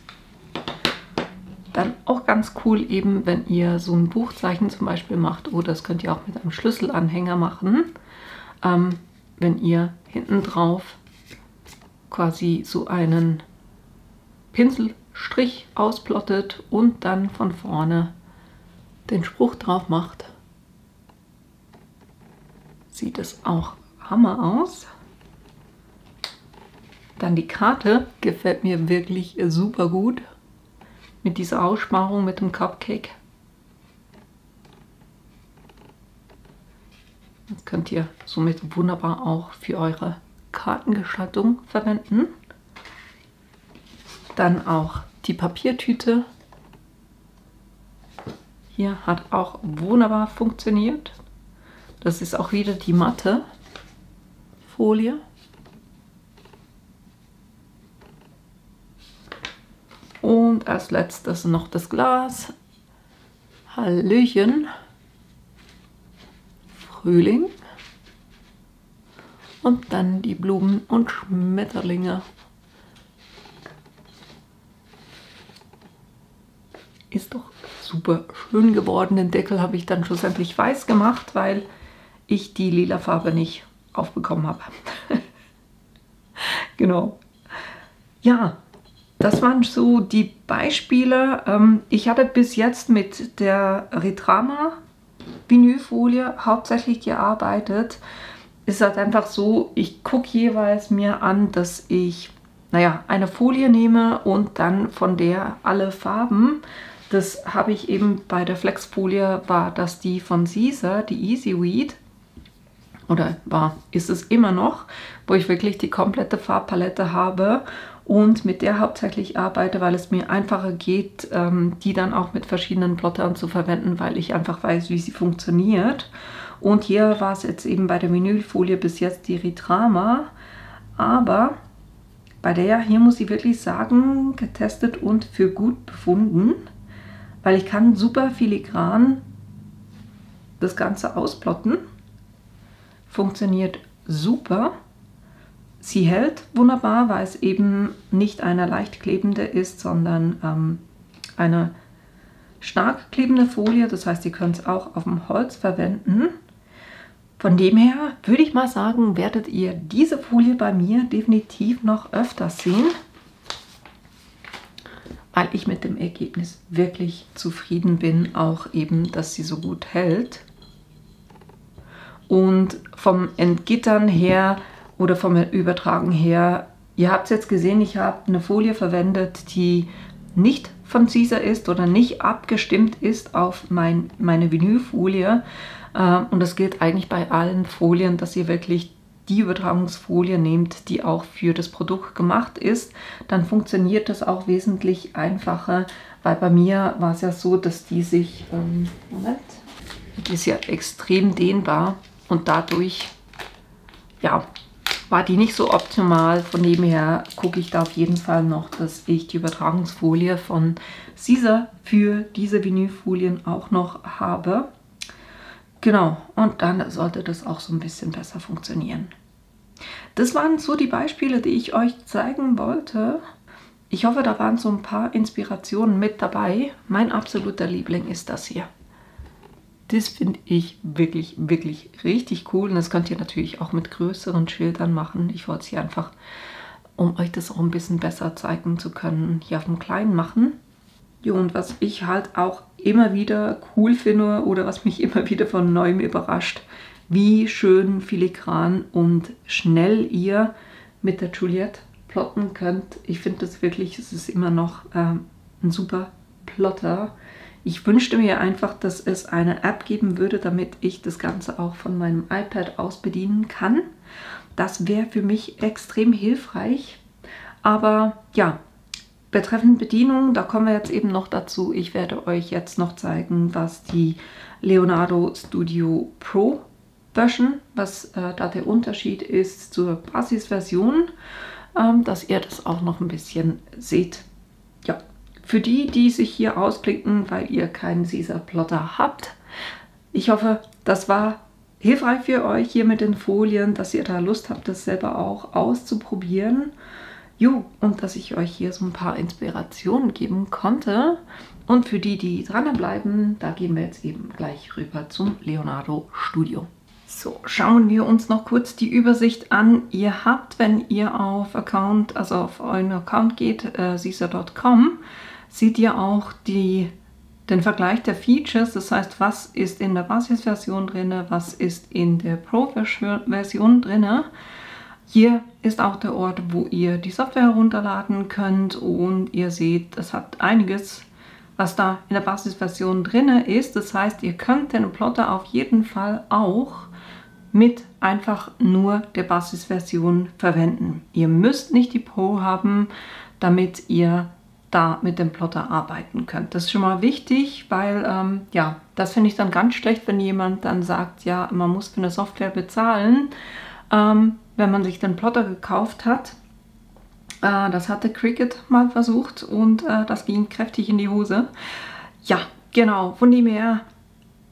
Dann auch ganz cool eben, wenn ihr so ein Buchzeichen zum Beispiel macht, oder das könnt ihr auch mit einem Schlüsselanhänger machen, wenn ihr hinten drauf quasi so einen Pinselstrich ausplottet und dann von vorne den Spruch drauf macht. Sieht es auch Hammer aus. Dann die Karte gefällt mir wirklich super gut. Mit dieser Aussparung mit dem Cupcake. Das könnt ihr somit wunderbar auch für eure Kartengestaltung verwenden. Dann auch die Papiertüte. Hier hat auch wunderbar funktioniert. Das ist auch wieder die matte Folie. Und als letztes noch das Glas. Hallöchen. Frühling. Und dann die Blumen und Schmetterlinge. Ist doch super schön geworden. Den Deckel habe ich dann schlussendlich weiß gemacht, weil ich die lila Farbe nicht aufbekommen habe. Genau. Ja, das waren so die Beispiele. Ich hatte bis jetzt mit der Retrama Vinylfolie hauptsächlich gearbeitet. Ist halt einfach so, ich gucke jeweils mir an, dass ich, naja, eine Folie nehme und dann von der alle Farben. Das habe ich eben bei der Flexfolie, war das die von Caesar, die Easy Weed. Oder ist es immer noch, wo ich wirklich die komplette Farbpalette habe und mit der hauptsächlich arbeite, weil es mir einfacher geht, die dann auch mit verschiedenen Plottern zu verwenden, weil ich einfach weiß, wie sie funktioniert. Und hier war es jetzt eben bei der Vinylfolie bis jetzt die Retrama, aber bei der hier muss ich wirklich sagen, getestet und für gut befunden, weil ich kann super filigran das Ganze ausplotten. Funktioniert super. Sie hält wunderbar, weil es eben nicht eine leicht klebende ist, sondern eine stark klebende Folie. Das heißt, ihr könnt es auch auf dem Holz verwenden. Von dem her würde ich mal sagen, werdet ihr diese Folie bei mir definitiv noch öfters sehen, weil ich mit dem Ergebnis wirklich zufrieden bin, auch eben, dass sie so gut hält. Und vom Entgittern her oder vom Übertragen her, ihr habt es jetzt gesehen, ich habe eine Folie verwendet, die nicht von Caesar ist oder nicht abgestimmt ist auf meine Vinylfolie. Und das gilt eigentlich bei allen Folien, dass ihr wirklich die Übertragungsfolie nehmt, die auch für das Produkt gemacht ist. Dann funktioniert das auch wesentlich einfacher, weil bei mir war es ja so, dass die sich, die ist ja extrem dehnbar. Und dadurch, ja, war die nicht so optimal. Von dem her gucke ich da auf jeden Fall noch, dass ich die Übertragungsfolie von Caesar für diese Vinylfolien auch noch habe. Genau, und dann sollte das auch so ein bisschen besser funktionieren. Das waren so die Beispiele, die ich euch zeigen wollte. Ich hoffe, da waren so ein paar Inspirationen mit dabei. Mein absoluter Liebling ist das hier. Das finde ich wirklich, wirklich richtig cool. Und das könnt ihr natürlich auch mit größeren Schildern machen. Ich wollte es hier einfach, um euch das auch ein bisschen besser zeigen zu können, hier auf dem Kleinen machen. Ja, und was ich halt auch immer wieder cool finde oder was mich immer wieder von Neuem überrascht, wie schön filigran und schnell ihr mit der Juliette plotten könnt. Ich finde das wirklich, es ist immer noch ein super Plotter. Ich wünschte mir einfach, dass es eine App geben würde, damit ich das Ganze auch von meinem iPad aus bedienen kann. Das wäre für mich extrem hilfreich. Aber ja, betreffend Bedienung, da kommen wir jetzt eben noch dazu. Ich werde euch jetzt noch zeigen, was die Leonardo Studio Pro Version, was da der Unterschied ist zur Basisversion, dass ihr das auch noch ein bisschen seht. Ja. Für die, die sich hier ausklicken, weil ihr keinen Caesar Plotter habt, ich hoffe, das war hilfreich für euch hier mit den Folien, dass ihr da Lust habt, das selber auch auszuprobieren. Jo, und dass ich euch hier so ein paar Inspirationen geben konnte. Und für die, die dranbleiben, da gehen wir jetzt eben gleich rüber zum Leonardo Studio. So, schauen wir uns noch kurz die Übersicht an. Ihr habt, wenn ihr auf Account, also auf euren Account geht, Caesar.com, seht ihr auch den Vergleich der Features. Das heißt, was ist in der Basisversion drin, was ist in der Pro-Version drin. Hier ist auch der Ort, wo ihr die Software herunterladen könnt und ihr seht, es hat einiges, was da in der Basisversion drin ist. Das heißt, ihr könnt den Plotter auf jeden Fall auch mit einfach nur der Basisversion verwenden. Ihr müsst nicht die Pro haben, damit ihr da mit dem Plotter arbeiten könnt. Das ist schon mal wichtig, weil ja, das finde ich dann ganz schlecht, wenn jemand dann sagt, ja, man muss für eine Software bezahlen, wenn man sich den Plotter gekauft hat. Das hatte Cricut mal versucht und das ging kräftig in die Hose. Ja, genau, von dem her,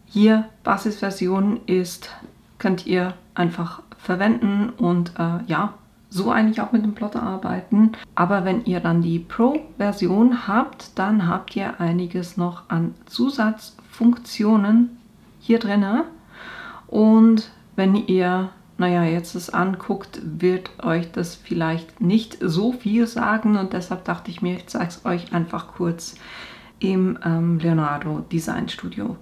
hier Basisversion ist, könnt ihr einfach verwenden und ja, so eigentlich auch mit dem Plotter arbeiten. Aber wenn ihr dann die Pro-Version habt, dann habt ihr einiges noch an Zusatzfunktionen hier drin. Und wenn ihr, naja, jetzt es anguckt, wird euch das vielleicht nicht so viel sagen. Und deshalb dachte ich mir, ich zeige es euch einfach kurz im Leonardo Design Studio.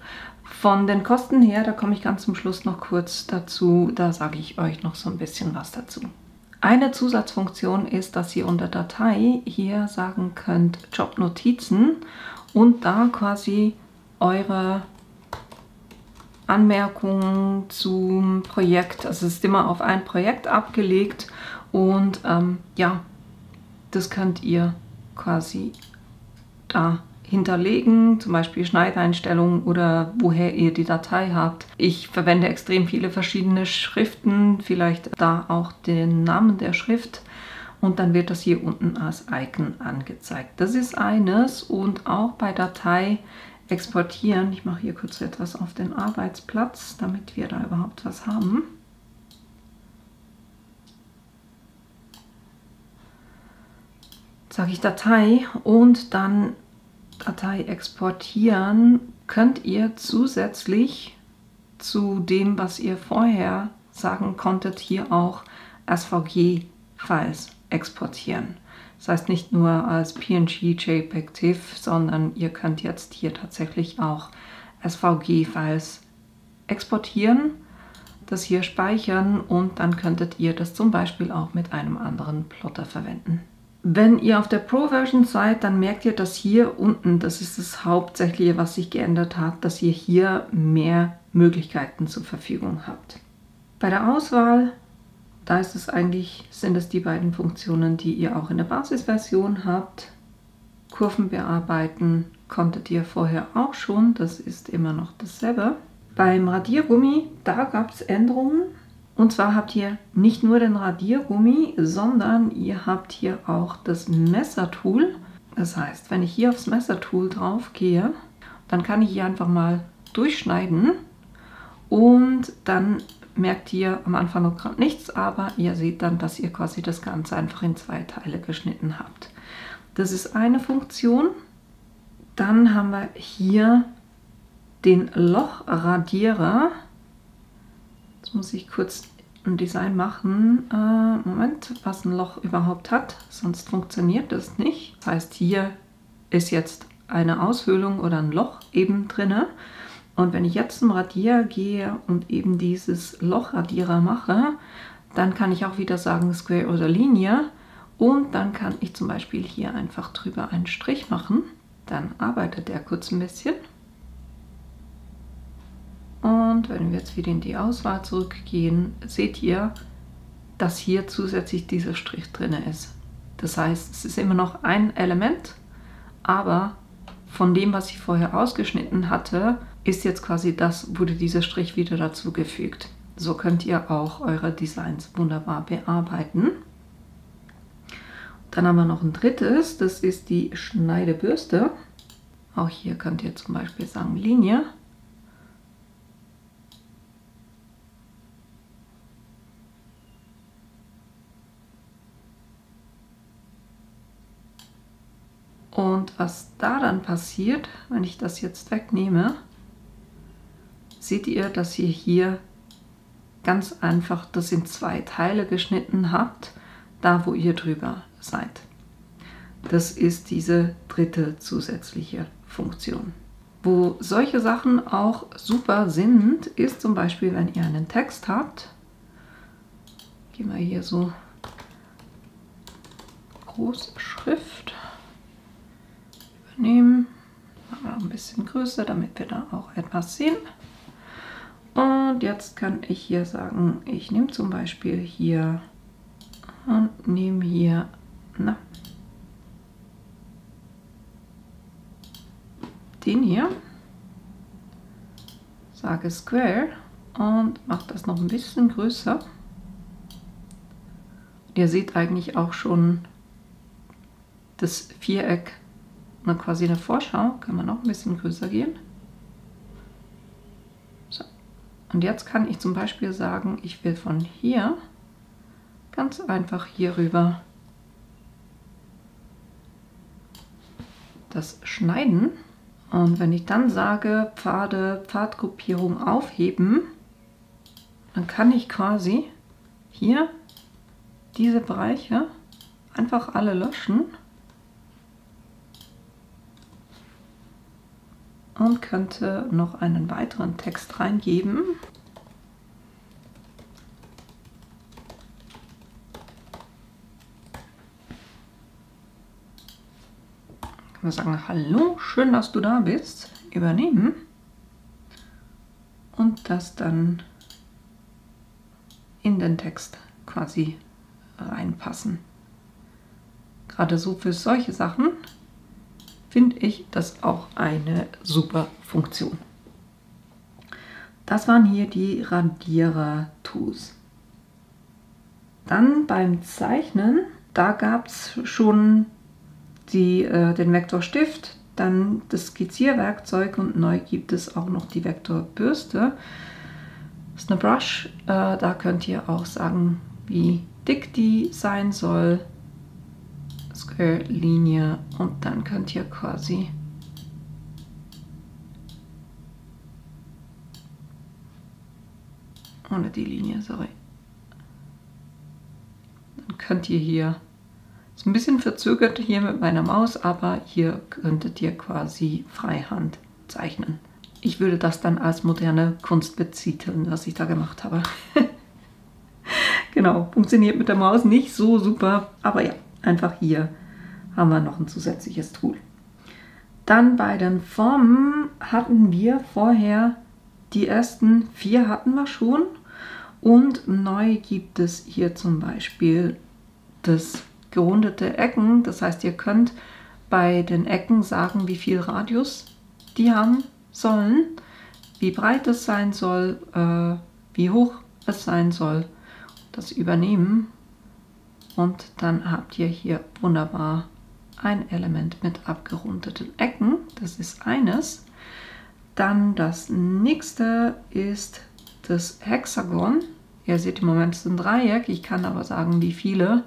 Von den Kosten her, da komme ich ganz zum Schluss noch kurz dazu, da sage ich euch noch so ein bisschen was dazu. Eine Zusatzfunktion ist, dass ihr unter Datei hier sagen könnt Jobnotizen und da quasi eure Anmerkungen zum Projekt, also es ist immer auf ein Projekt abgelegt und ja, das könnt ihr quasi da hinterlegen, zum Beispiel Schneideinstellungen oder woher ihr die Datei habt. Ich verwende extrem viele verschiedene Schriften, vielleicht da auch den Namen der Schrift und dann wird das hier unten als Icon angezeigt. Das ist eines und auch bei Datei exportieren. Ich mache hier kurz etwas auf den Arbeitsplatz, damit wir da überhaupt was haben. Sage ich Datei und dann Datei exportieren, könnt ihr zusätzlich zu dem, was ihr vorher sagen konntet, hier auch SVG-Files exportieren. Das heißt nicht nur als PNG, JPEG, TIFF, sondern ihr könnt jetzt hier tatsächlich auch SVG-Files exportieren, das hier speichern und dann könntet ihr das zum Beispiel auch mit einem anderen Plotter verwenden. Wenn ihr auf der Pro-Version seid, dann merkt ihr, dass hier unten, das ist das Hauptsächliche, was sich geändert hat, dass ihr hier mehr Möglichkeiten zur Verfügung habt. Bei der Auswahl, da ist es eigentlich, sind es die beiden Funktionen, die ihr auch in der Basisversion habt. Kurven bearbeiten konntet ihr vorher auch schon, das ist immer noch dasselbe. Beim Radiergummi, da gab es Änderungen. Und zwar habt ihr nicht nur den Radiergummi, sondern ihr habt hier auch das Messertool. Das heißt, wenn ich hier aufs Messertool drauf gehe, dann kann ich hier einfach mal durchschneiden und dann merkt ihr am Anfang noch gerade nichts, aber ihr seht dann, dass ihr quasi das Ganze einfach in zwei Teile geschnitten habt. Das ist eine Funktion. Dann haben wir hier den Lochradierer. Jetzt muss ich kurz ein Design machen. Moment, was ein Loch überhaupt hat, sonst funktioniert das nicht. Das heißt, hier ist jetzt eine Aushöhlung oder ein Loch eben drin. Und wenn ich jetzt zum Radierer gehe und eben dieses Lochradierer mache, dann kann ich auch wieder sagen Square oder Linie. Und dann kann ich zum Beispiel hier einfach drüber einen Strich machen. Dann arbeitet er kurz ein bisschen. Und wenn wir jetzt wieder in die Auswahl zurückgehen, seht ihr, dass hier zusätzlich dieser Strich drin ist. Das heißt, es ist immer noch ein Element, aber von dem, was ich vorher ausgeschnitten hatte, ist jetzt quasi das, wurde dieser Strich wieder dazugefügt. So könnt ihr auch eure Designs wunderbar bearbeiten. Dann haben wir noch ein drittes, das ist die Schneidebürste. Auch hier könnt ihr zum Beispiel sagen Linie. Und was da dann passiert, wenn ich das jetzt wegnehme, seht ihr, dass ihr hier ganz einfach das in 2 Teile geschnitten habt, da wo ihr drüber seid. Das ist diese dritte zusätzliche Funktion. Wo solche Sachen auch super sind, ist zum Beispiel, wenn ihr einen Text habt. Gehen wir hier so Großschrift übernehmen. Machen wir ein bisschen größer, damit wir da auch etwas sehen. Und jetzt kann ich hier sagen, ich nehme zum Beispiel hier und nehme hier den hier, sage Square und mache das noch ein bisschen größer. Ihr seht eigentlich auch schon das Viereck, quasi eine Vorschau, kann man noch ein bisschen größer gehen. So. Und jetzt kann ich zum Beispiel sagen, ich will von hier ganz einfach hier rüber das schneiden. Und wenn ich dann sage, Pfadgruppierung aufheben, dann kann ich quasi hier diese Bereiche einfach alle löschen und könnte noch einen weiteren Text reingeben. Wir sagen, hallo, schön, dass du da bist, übernehmen und das dann in den Text quasi reinpassen. Gerade so für solche Sachen finde ich das auch eine super Funktion. Das waren hier die Radierer-Tools. Dann beim Zeichnen, da gab es schon den Vektorstift, dann das Skizzierwerkzeug und neu gibt es auch noch die Vektorbürste. Das ist eine Brush, da könnt ihr auch sagen, wie dick die sein soll. Square, Linie und dann könnt ihr quasi ohne die Linie, sorry. Dann könnt ihr hier, ist ein bisschen verzögert hier mit meiner Maus, aber hier könntet ihr quasi freihand zeichnen. Ich würde das dann als moderne Kunst betiteln, was ich da gemacht habe. Genau, funktioniert mit der Maus nicht so super, aber ja, einfach hier haben wir noch ein zusätzliches Tool. Dann bei den Formen hatten wir vorher die ersten 4 hatten wir schon und neu gibt es hier zum Beispiel das gerundete Ecken. Das heißt, ihr könnt bei den Ecken sagen, wie viel Radius die haben sollen, wie breit es sein soll, wie hoch es sein soll. Das übernehmen und dann habt ihr hier wunderbar ein Element mit abgerundeten Ecken. Das ist eines. Dann das nächste ist das Hexagon. Ihr seht im Moment, es ist ein Dreieck. Ich kann aber sagen, wie viele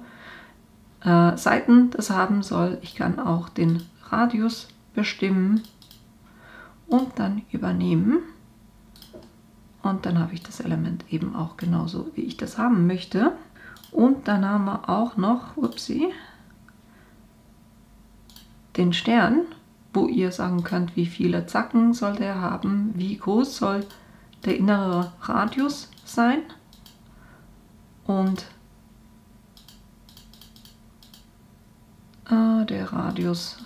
Seiten das haben soll. Ich kann auch den Radius bestimmen und dann übernehmen. Und dann habe ich das Element eben auch genauso, wie ich das haben möchte. Und dann haben wir auch noch, den Stern, wo ihr sagen könnt, wie viele Zacken soll der haben, wie groß soll der innere Radius sein. Und der Radius,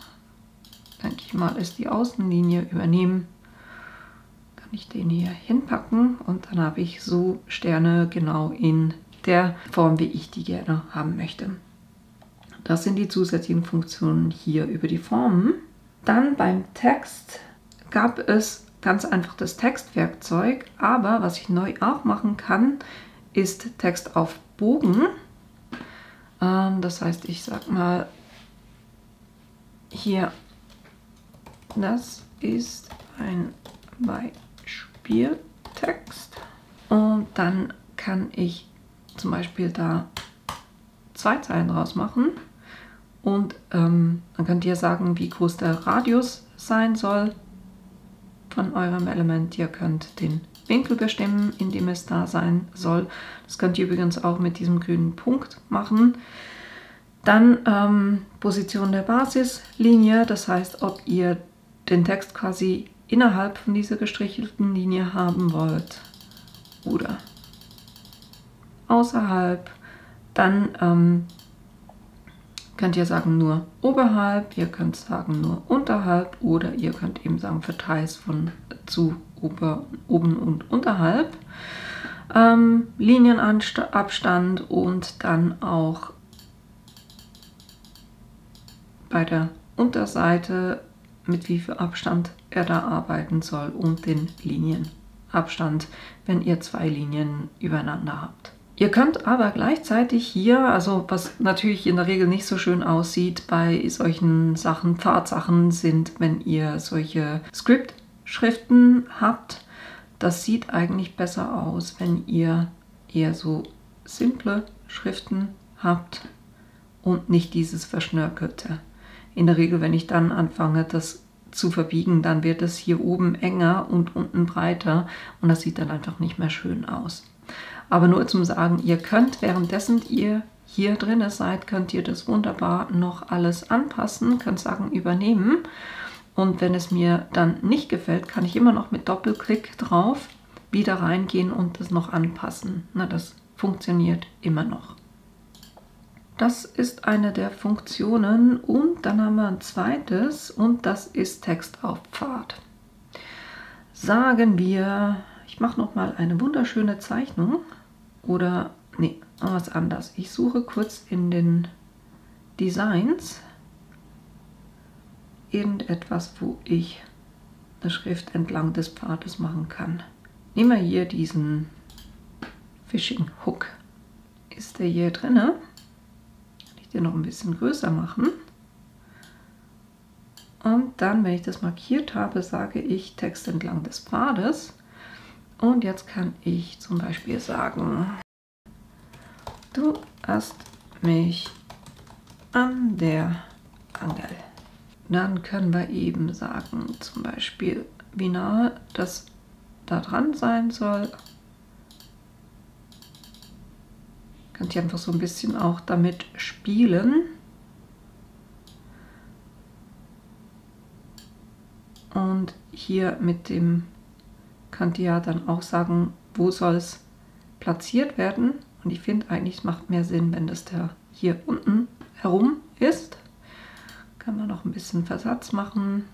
denke ich mal, ist die Außenlinie übernehmen. Kann ich den hier hinpacken und dann habe ich so Sterne genau in der Form, wie ich die gerne haben möchte. Das sind die zusätzlichen Funktionen hier über die Formen. Dann beim Text gab es ganz einfach das Textwerkzeug, aber was ich neu auch machen kann, ist Text auf Bogen. Das heißt, ich sag mal hier, das ist ein Beispieltext und dann kann ich zum Beispiel da 2 Zeilen draus machen und dann könnt ihr sagen, wie groß der Radius sein soll von eurem Element. Ihr könnt den Winkel bestimmen, in dem es da sein soll. Das könnt ihr übrigens auch mit diesem grünen Punkt machen. Dann Position der Basislinie, das heißt, ob ihr den Text quasi innerhalb von dieser gestrichelten Linie haben wollt oder außerhalb. Dann könnt ihr sagen nur oberhalb, ihr könnt sagen nur unterhalb oder ihr könnt eben sagen Verteils von zu oben und unterhalb. Linienabstand und dann auch bei der Unterseite, mit wie viel Abstand er da arbeiten soll und den Linienabstand, wenn ihr 2 Linien übereinander habt. Ihr könnt aber gleichzeitig hier, also was natürlich in der Regel nicht so schön aussieht bei solchen Sachen, Pfadsachen sind, wenn ihr solche Script-Schriften habt. Das sieht eigentlich besser aus, wenn ihr eher so simple Schriften habt und nicht dieses Verschnörkelte. In der Regel, wenn ich dann anfange, das zu verbiegen, dann wird es hier oben enger und unten breiter und das sieht dann einfach nicht mehr schön aus. Aber nur zum Sagen, ihr könnt währenddessen ihr hier drin seid, könnt ihr das wunderbar noch alles anpassen, könnt sagen übernehmen. Und wenn es mir dann nicht gefällt, kann ich immer noch mit Doppelklick drauf wieder reingehen und das noch anpassen. Na, das funktioniert immer noch. Das ist eine der Funktionen und dann haben wir ein zweites und das ist Text auf Pfad. Sagen wir, ich mache noch mal eine wunderschöne Zeichnung oder nee, was anders. Ich suche kurz in den Designs irgendetwas, wo ich eine Schrift entlang des Pfades machen kann. Nehmen wir hier diesen Fishing Hook. Ist der hier drin? Kann ich den noch ein bisschen größer machen? Und dann, wenn ich das markiert habe, sage ich Text entlang des Pfades. Und jetzt kann ich zum Beispiel sagen, du hast mich an der Angel. Dann können wir eben sagen, zum Beispiel, wie nahe das da dran sein soll. Könnt ihr einfach so ein bisschen auch damit spielen. Und hier mit dem könnt ihr ja dann auch sagen, wo soll es platziert werden. Und ich finde eigentlich, es macht mehr Sinn, wenn das da hier unten herum ist. Kann man noch ein bisschen Versatz machen.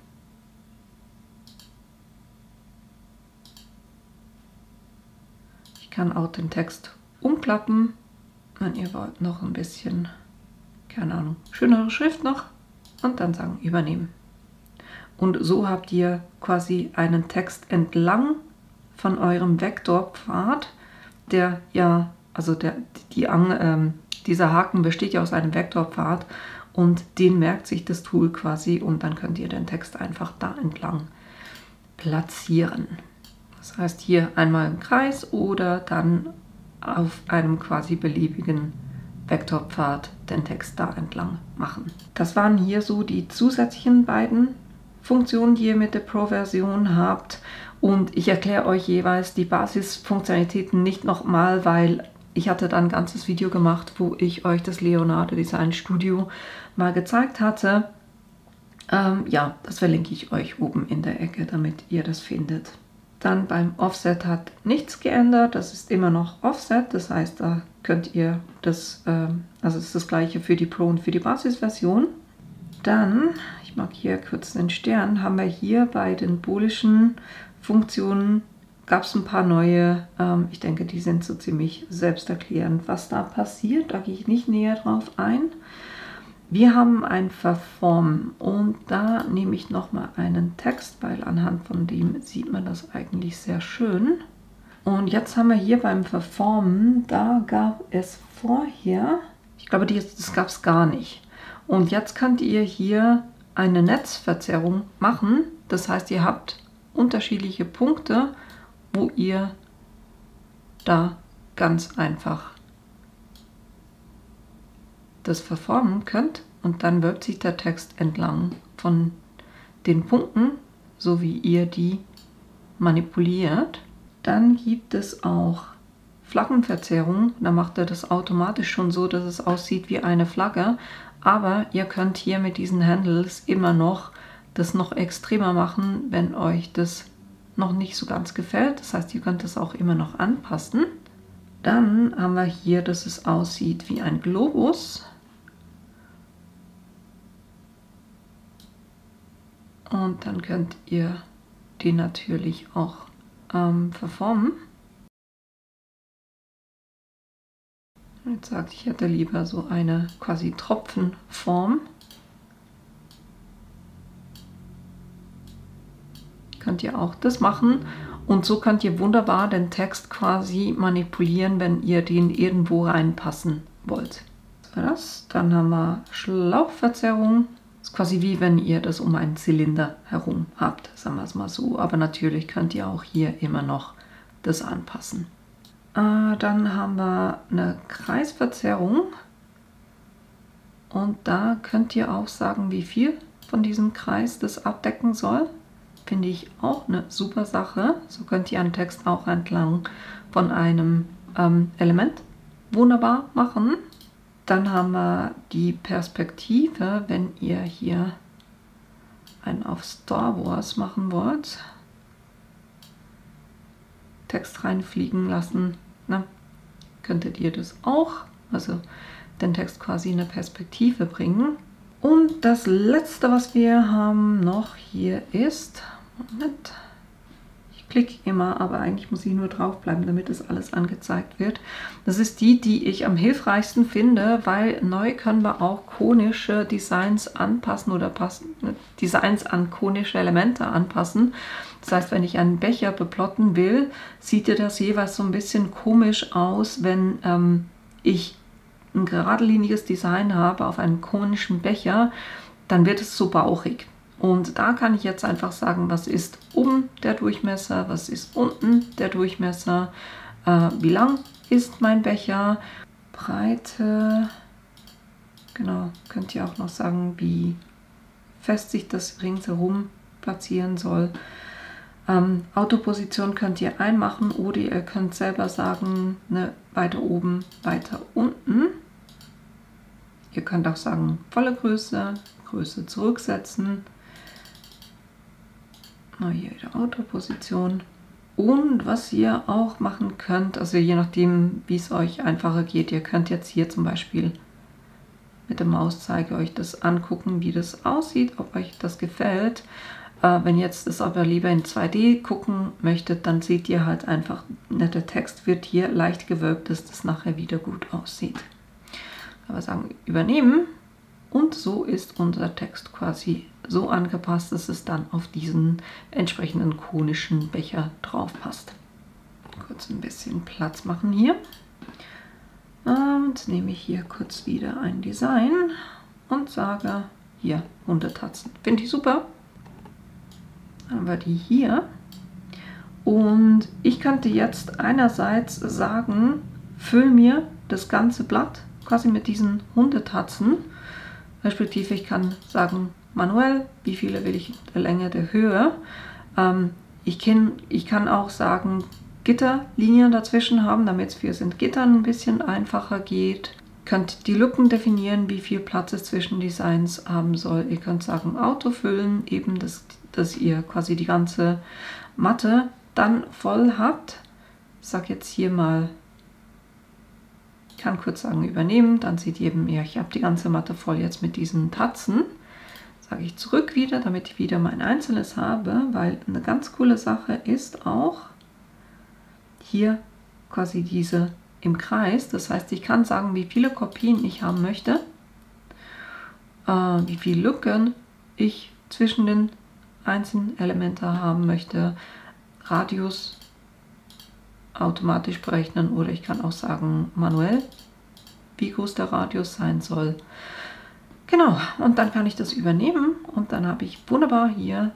Ich kann auch den Text umklappen, wenn ihr wollt, noch ein bisschen, keine Ahnung, schönere Schrift noch und dann sagen übernehmen. Und so habt ihr quasi einen Text entlang von eurem Vektorpfad, der ja, also dieser Haken besteht ja aus einem Vektorpfad und den merkt sich das Tool quasi und dann könnt ihr den Text einfach da entlang platzieren. Das heißt hier einmal im Kreis oder dann auf einem quasi beliebigen Vektorpfad den Text da entlang machen. Das waren hier so die zusätzlichen beiden Funktionen, die ihr mit der Pro-Version habt. Und ich erkläre euch jeweils die Basisfunktionalitäten nicht nochmal, weil ich hatte dann ein ganzes Video gemacht, wo ich euch das Leonardo Design Studio mal gezeigt hatte. Ja, das verlinke ich euch oben in der Ecke, damit ihr das findet. Dann beim Offset hat nichts geändert, das ist immer noch Offset, das heißt, da könnt ihr das, also es ist das gleiche für die Pro und für die Basisversion. Dann, ich mag hier kurz den Stern, haben wir hier bei den boolischen Funktionen, gab es ein paar neue, ich denke, die sind so ziemlich selbsterklärend, was da passiert, da gehe ich nicht näher drauf ein. Wir haben ein Verformen und da nehme ich nochmal einen Text, weil anhand von dem sieht man das eigentlich sehr schön. Und jetzt haben wir hier beim Verformen, da gab es vorher, ich glaube, das gab es gar nicht. Und jetzt könnt ihr hier eine Netzverzerrung machen. Das heißt, ihr habt unterschiedliche Punkte, wo ihr da ganz einfach das verformen könnt und dann wölbt sich der Text entlang von den Punkten, so wie ihr die manipuliert. Dann gibt es auch Flaggenverzerrung. Da macht er das automatisch schon so, dass es aussieht wie eine Flagge. Aber ihr könnt hier mit diesen Handles immer noch das noch extremer machen, wenn euch das noch nicht so ganz gefällt. Das heißt, ihr könnt das auch immer noch anpassen. Dann haben wir hier, dass es aussieht wie ein Globus. Und dann könnt ihr den natürlich auch verformen. Jetzt sagt, ich hätte lieber so eine quasi Tropfenform. Könnt ihr auch das machen. Und so könnt ihr wunderbar den Text quasi manipulieren, wenn ihr den irgendwo reinpassen wollt. Das war das. Dann haben wir Schlauchverzerrung. Das ist quasi wie wenn ihr das um einen Zylinder herum habt, sagen wir es mal so. Aber natürlich könnt ihr auch hier immer noch das anpassen. Dann haben wir eine Kreisverzerrung. Und da könnt ihr auch sagen, wie viel von diesem Kreis das abdecken soll. Finde ich auch eine super Sache. So könnt ihr einen Text auch entlang von einem Element wunderbar machen. Dann haben wir die Perspektive, wenn ihr hier einen auf Star Wars machen wollt. Text reinfliegen lassen. Na, könntet ihr das auch. Also den Text quasi in eine Perspektive bringen. Und das letzte, was wir haben noch hier ist, Moment, ich klicke immer, aber eigentlich muss ich nur draufbleiben, damit das alles angezeigt wird. Das ist die ich am hilfreichsten finde, weil neu können wir auch konische Designs anpassen oder Designs an konische Elemente anpassen. Das heißt, wenn ich einen Becher beplotten will, sieht ihr das jeweils so ein bisschen komisch aus, wenn ich ein geradliniges Design habe auf einem konischen Becher, dann wird es so bauchig. Und da kann ich jetzt einfach sagen, was ist oben der Durchmesser, was ist unten der Durchmesser, wie lang ist mein Becher, Breite, genau, könnt ihr auch noch sagen, wie fest sich das ringsherum platzieren soll. Autoposition könnt ihr einmachen oder ihr könnt selber sagen, ne, weiter oben, weiter unten. Ihr könnt auch sagen, volle Größe, Größe zurücksetzen. Hier die Autoposition. Und was ihr auch machen könnt, also je nachdem, wie es euch einfacher geht, ihr könnt jetzt hier zum Beispiel mit dem Mauszeiger euch das angucken, wie das aussieht, ob euch das gefällt. Wenn ihr jetzt das aber lieber in 2D gucken möchtet, dann seht ihr halt einfach, der Text wird hier leicht gewölbt, dass das nachher wieder gut aussieht. Aber sagen, übernehmen, und so ist unser Text quasi so angepasst, dass es dann auf diesen entsprechenden konischen Becher drauf passt. Kurz ein bisschen Platz machen hier. Jetzt nehme ich hier kurz wieder ein Design und sage hier Hundetatzen. Finde ich super. Dann haben wir die hier. Und ich könnte jetzt einerseits sagen, füll mir das ganze Blatt quasi mit diesen Hundetatzen. Respektive ich kann sagen, manuell, wie viele will ich der Länge, der Höhe. Ich kann auch sagen, Gitterlinien dazwischen haben, damit es für den Gittern ein bisschen einfacher geht. Könnt die Lücken definieren, wie viel Platz es zwischen Designs haben soll. Ihr könnt sagen, Autofüllen, eben, dass ihr quasi die ganze Matte dann voll habt. Ich sage jetzt hier mal, ich kann kurz sagen, übernehmen, dann seht ihr eben, ja, ich habe die ganze Matte voll jetzt mit diesen Tatzen. Sage ich zurück wieder, damit ich wieder mein einzelnes habe, weil eine ganz coole Sache ist auch hier quasi diese im Kreis. Das heißt, ich kann sagen, wie viele Kopien ich haben möchte, wie viele Lücken ich zwischen den einzelnen Elementen haben möchte, Radius automatisch berechnen oder ich kann auch sagen manuell, wie groß der Radius sein soll. Genau, und dann kann ich das übernehmen und dann habe ich wunderbar hier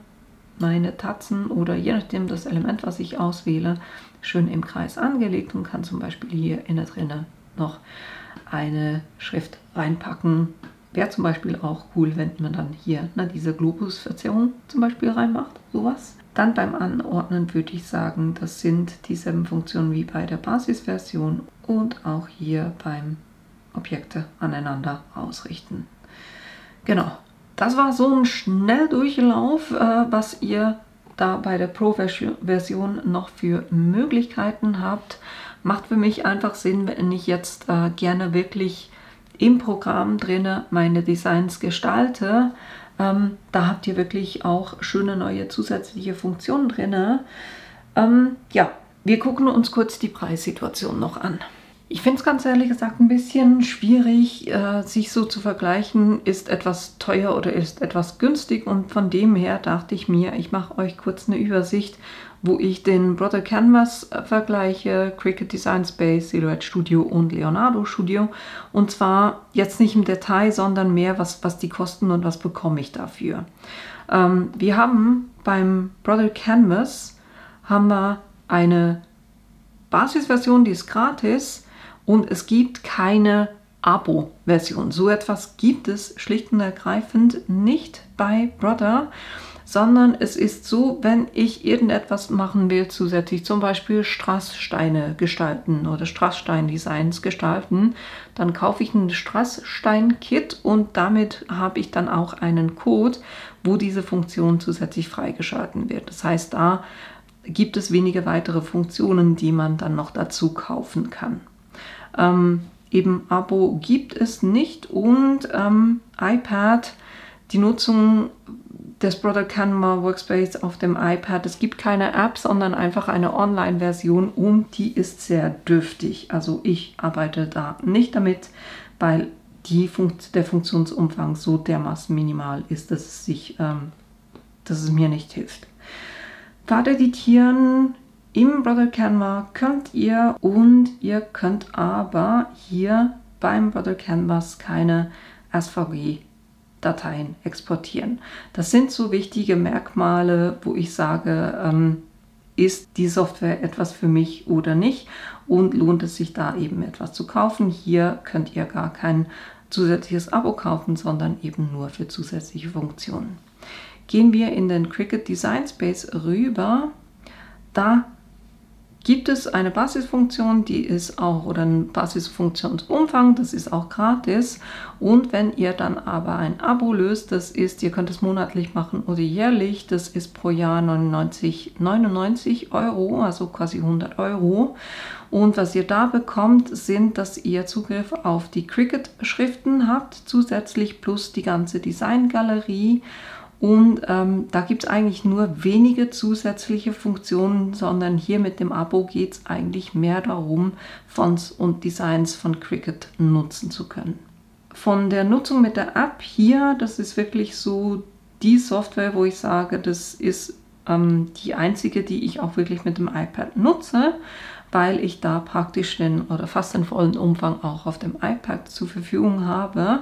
meine Tatzen oder je nachdem das Element, was ich auswähle, schön im Kreis angelegt und kann zum Beispiel hier innen drin noch eine Schrift reinpacken. Wäre zum Beispiel auch cool, wenn man dann hier diese Globusverzerrung zum Beispiel reinmacht, sowas. Dann beim Anordnen würde ich sagen, das sind dieselben Funktionen wie bei der Basisversion und auch hier beim Objekte aneinander ausrichten. Genau, das war so ein Schnelldurchlauf, was ihr da bei der Pro-Version noch für Möglichkeiten habt. Macht für mich einfach Sinn, wenn ich jetzt gerne wirklich im Programm drinne meine Designs gestalte. Da habt ihr wirklich auch schöne neue zusätzliche Funktionen drin. Ja, wir gucken uns kurz die Preissituation noch an. Ich finde es ganz ehrlich gesagt ein bisschen schwierig, sich so zu vergleichen, ist etwas teuer oder ist etwas günstig. Und von dem her dachte ich mir, ich mache euch kurz eine Übersicht, wo ich den Brother Canvas vergleiche, Cricut Design Space, Silhouette Studio und Leonardo Studio. Und zwar jetzt nicht im Detail, sondern mehr, was die kosten und was bekomme ich dafür. Wir haben beim Brother Canvas eine Basisversion, die ist gratis. Und es gibt keine Abo-Version. So etwas gibt es schlicht und ergreifend nicht bei Brother, sondern es ist so, wenn ich irgendetwas machen will, zusätzlich zum Beispiel Strasssteine gestalten oder Strassstein-Designs gestalten, dann kaufe ich ein Strassstein-Kit und damit habe ich dann auch einen Code, wo diese Funktion zusätzlich freigeschalten wird. Das heißt, da gibt es wenige weitere Funktionen, die man dann noch dazu kaufen kann. Eben Abo gibt es nicht und iPad, die Nutzung des Brother Canva Workspace auf dem iPad, es gibt keine App, sondern einfach eine Online-Version und die ist sehr dürftig. Also ich arbeite da nicht damit, weil der Funktionsumfang so dermaßen minimal ist, dass es mir nicht hilft. Farbeditieren im Brother Canva könnt ihr und ihr könnt aber hier beim Brother Canvas keine SVG-Dateien exportieren. Das sind so wichtige Merkmale, wo ich sage, ist die Software etwas für mich oder nicht und lohnt es sich da eben etwas zu kaufen. Hier könnt ihr gar kein zusätzliches Abo kaufen, sondern eben nur für zusätzliche Funktionen. Gehen wir in den Cricut Design Space rüber. Da gibt es eine Basisfunktion, die ist auch, oder einen Basisfunktionsumfang, das ist auch gratis. Und wenn ihr dann aber ein Abo löst, das ist, ihr könnt es monatlich machen oder jährlich, das ist pro Jahr 99 €, also quasi 100 €. Und was ihr da bekommt, sind, dass ihr Zugriff auf die Cricut-Schriften habt, zusätzlich plus die ganze Designgalerie. Und da gibt es eigentlich nur wenige zusätzliche Funktionen, sondern hier mit dem Abo geht es eigentlich mehr darum, Fonts und Designs von Cricut nutzen zu können. Von der Nutzung mit der App hier, das ist wirklich so die Software, wo ich sage, das ist die einzige, die ich auch wirklich mit dem iPad nutze, weil ich da praktisch fast den vollen Umfang auch auf dem iPad zur Verfügung habe.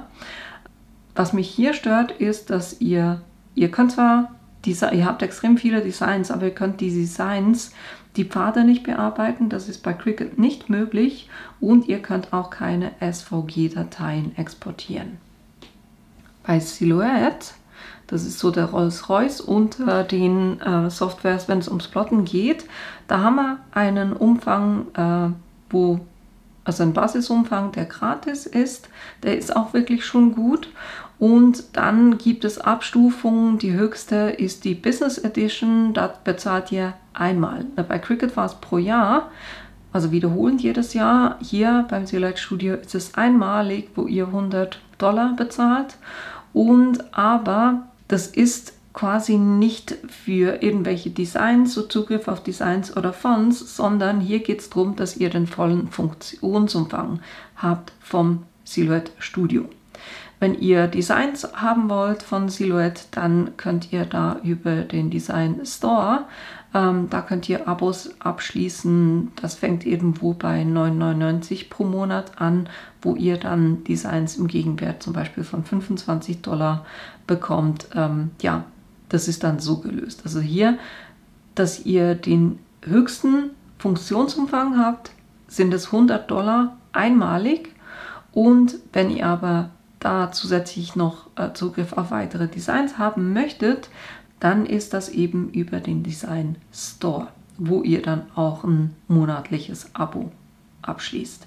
Was mich hier stört, ist, dass ihr könnt zwar, ihr habt extrem viele Designs, aber ihr könnt die Designs, die Pfade nicht bearbeiten, das ist bei Cricut nicht möglich und ihr könnt auch keine SVG-Dateien exportieren. Bei Silhouette, das ist so der Rolls-Royce unter den Softwares, wenn es ums Plotten geht, da haben wir einen Umfang, also ein Basisumfang, der gratis ist, der ist auch wirklich schon gut. Und dann gibt es Abstufungen. Die höchste ist die Business Edition, da bezahlt ihr einmal. Bei Cricut war es pro Jahr, also wiederholend jedes Jahr. Hier beim Silhouette Studio ist es einmalig, wo ihr $100 bezahlt. Aber das ist quasi nicht für irgendwelche Designs, so Zugriff auf Designs oder Fonts, sondern hier geht es darum, dass ihr den vollen Funktionsumfang habt vom Silhouette Studio. Wenn ihr Designs haben wollt von Silhouette, dann könnt ihr da über den Design Store, da könnt ihr Abos abschließen. Das fängt irgendwo bei $9,99 pro Monat an, wo ihr dann Designs im Gegenwert zum Beispiel von $25 bekommt. Ja, das ist dann so gelöst. Also hier, dass ihr den höchsten Funktionsumfang habt, sind es $100 einmalig. Und wenn ihr aber da zusätzlich noch Zugriff auf weitere Designs haben möchtet, dann ist das eben über den Design Store, wo ihr dann auch ein monatliches Abo abschließt.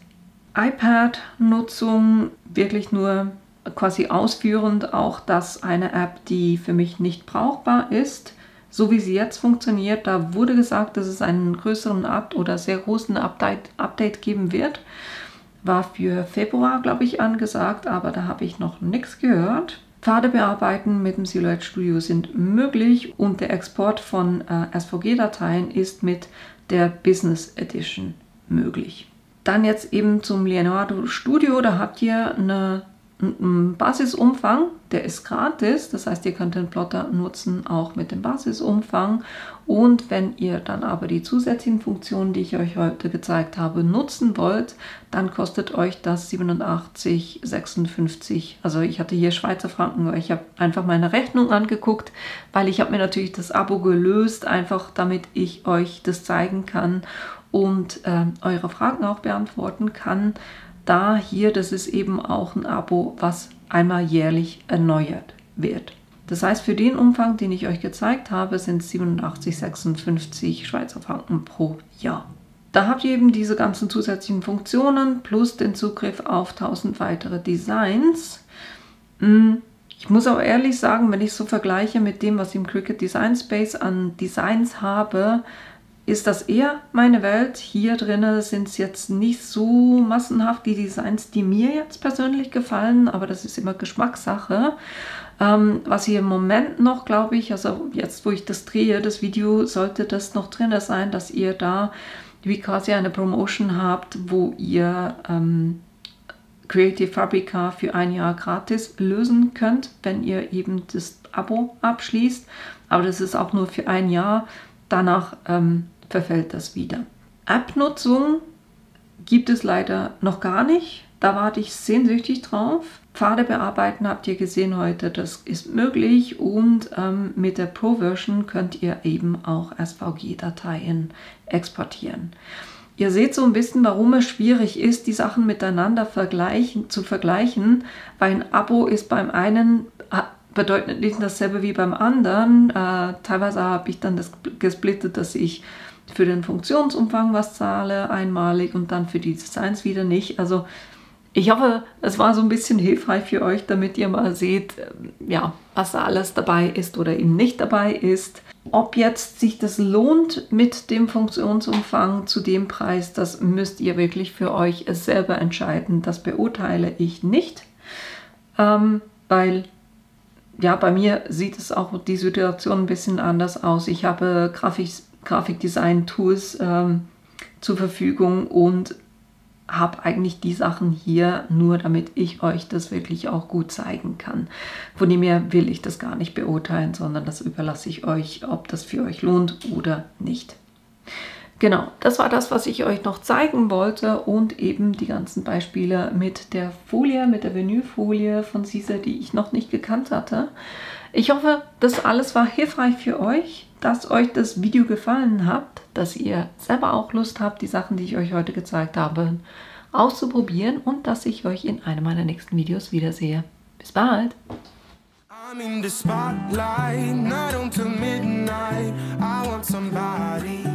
iPad-Nutzung wirklich nur quasi ausführend, auch das eine App, die für mich nicht brauchbar ist, so wie sie jetzt funktioniert. Da wurde gesagt, dass es einen größeren oder sehr großen Update geben wird. War für Februar, glaube ich, angesagt, aber da habe ich noch nichts gehört. Pfade bearbeiten mit dem Silhouette Studio sind möglich und der Export von SVG-Dateien ist mit der Business Edition möglich. Dann jetzt eben zum Leonardo Studio, da habt ihr einen Basisumfang, der ist gratis, das heißt, ihr könnt den Plotter nutzen, auch mit dem Basisumfang. Und wenn ihr dann aber die zusätzlichen Funktionen, die ich euch heute gezeigt habe, nutzen wollt, dann kostet euch das 87,56. Also ich hatte hier Schweizer Franken, weil ich habe einfach meine Rechnung angeguckt, weil ich habe mir natürlich das Abo gelöst, einfach damit ich euch das zeigen kann und eure Fragen auch beantworten kann. Da hier, das ist eben auch ein Abo, was einmal jährlich erneuert wird. Das heißt, für den Umfang, den ich euch gezeigt habe, sind es 87,56 Schweizer Franken pro Jahr. Da habt ihr eben diese ganzen zusätzlichen Funktionen plus den Zugriff auf 1000 weitere Designs. Ich muss auch ehrlich sagen, wenn ich es so vergleiche mit dem, was ich im Cricut Design Space an Designs habe, ist das eher meine Welt. Hier drin sind es jetzt nicht so massenhaft die Designs, die mir jetzt persönlich gefallen, aber das ist immer Geschmackssache. Was hier im Moment noch, glaube ich, also jetzt, wo ich das drehe, das Video, sollte das noch drin sein, dass ihr da wie quasi eine Promotion habt, wo ihr Creative Fabrica für ein Jahr gratis lösen könnt, wenn ihr eben das Abo abschließt. Aber das ist auch nur für ein Jahr. Danach verfällt das wieder. App-Nutzung gibt es leider noch gar nicht. Da warte ich sehnsüchtig drauf. Pfade bearbeiten habt ihr gesehen heute, das ist möglich und mit der Pro-Version könnt ihr eben auch SVG-Dateien exportieren. Ihr seht so ein bisschen, warum es schwierig ist, die Sachen miteinander zu vergleichen, weil ein Abo ist beim einen bedeutet nicht dasselbe wie beim anderen. Teilweise habe ich dann das gesplittet, dass ich für den Funktionsumfang was zahle, einmalig und dann für die Designs wieder nicht. Also ich hoffe, es war so ein bisschen hilfreich für euch, damit ihr mal seht, ja, was da alles dabei ist oder eben nicht dabei ist. Ob jetzt sich das lohnt mit dem Funktionsumfang zu dem Preis, das müsst ihr wirklich für euch selber entscheiden. Das beurteile ich nicht, weil ja, bei mir sieht es auch die Situation ein bisschen anders aus. Ich habe Grafikdesign-Tools zur Verfügung und habe eigentlich die Sachen hier nur, damit ich euch das wirklich auch gut zeigen kann. Von dem her will ich das gar nicht beurteilen, sondern das überlasse ich euch, ob das für euch lohnt oder nicht. Genau, das war das, was ich euch noch zeigen wollte und eben die ganzen Beispiele mit der Folie, mit der Vinylfolie von Caesar, die ich noch nicht gekannt hatte. Ich hoffe, das alles war hilfreich für euch, dass euch das Video gefallen hat, dass ihr selber auch Lust habt, die Sachen, die ich euch heute gezeigt habe, auszuprobieren und dass ich euch in einem meiner nächsten Videos wiedersehe. Bis bald! I'm in the spotlight, not until midnight. I want somebody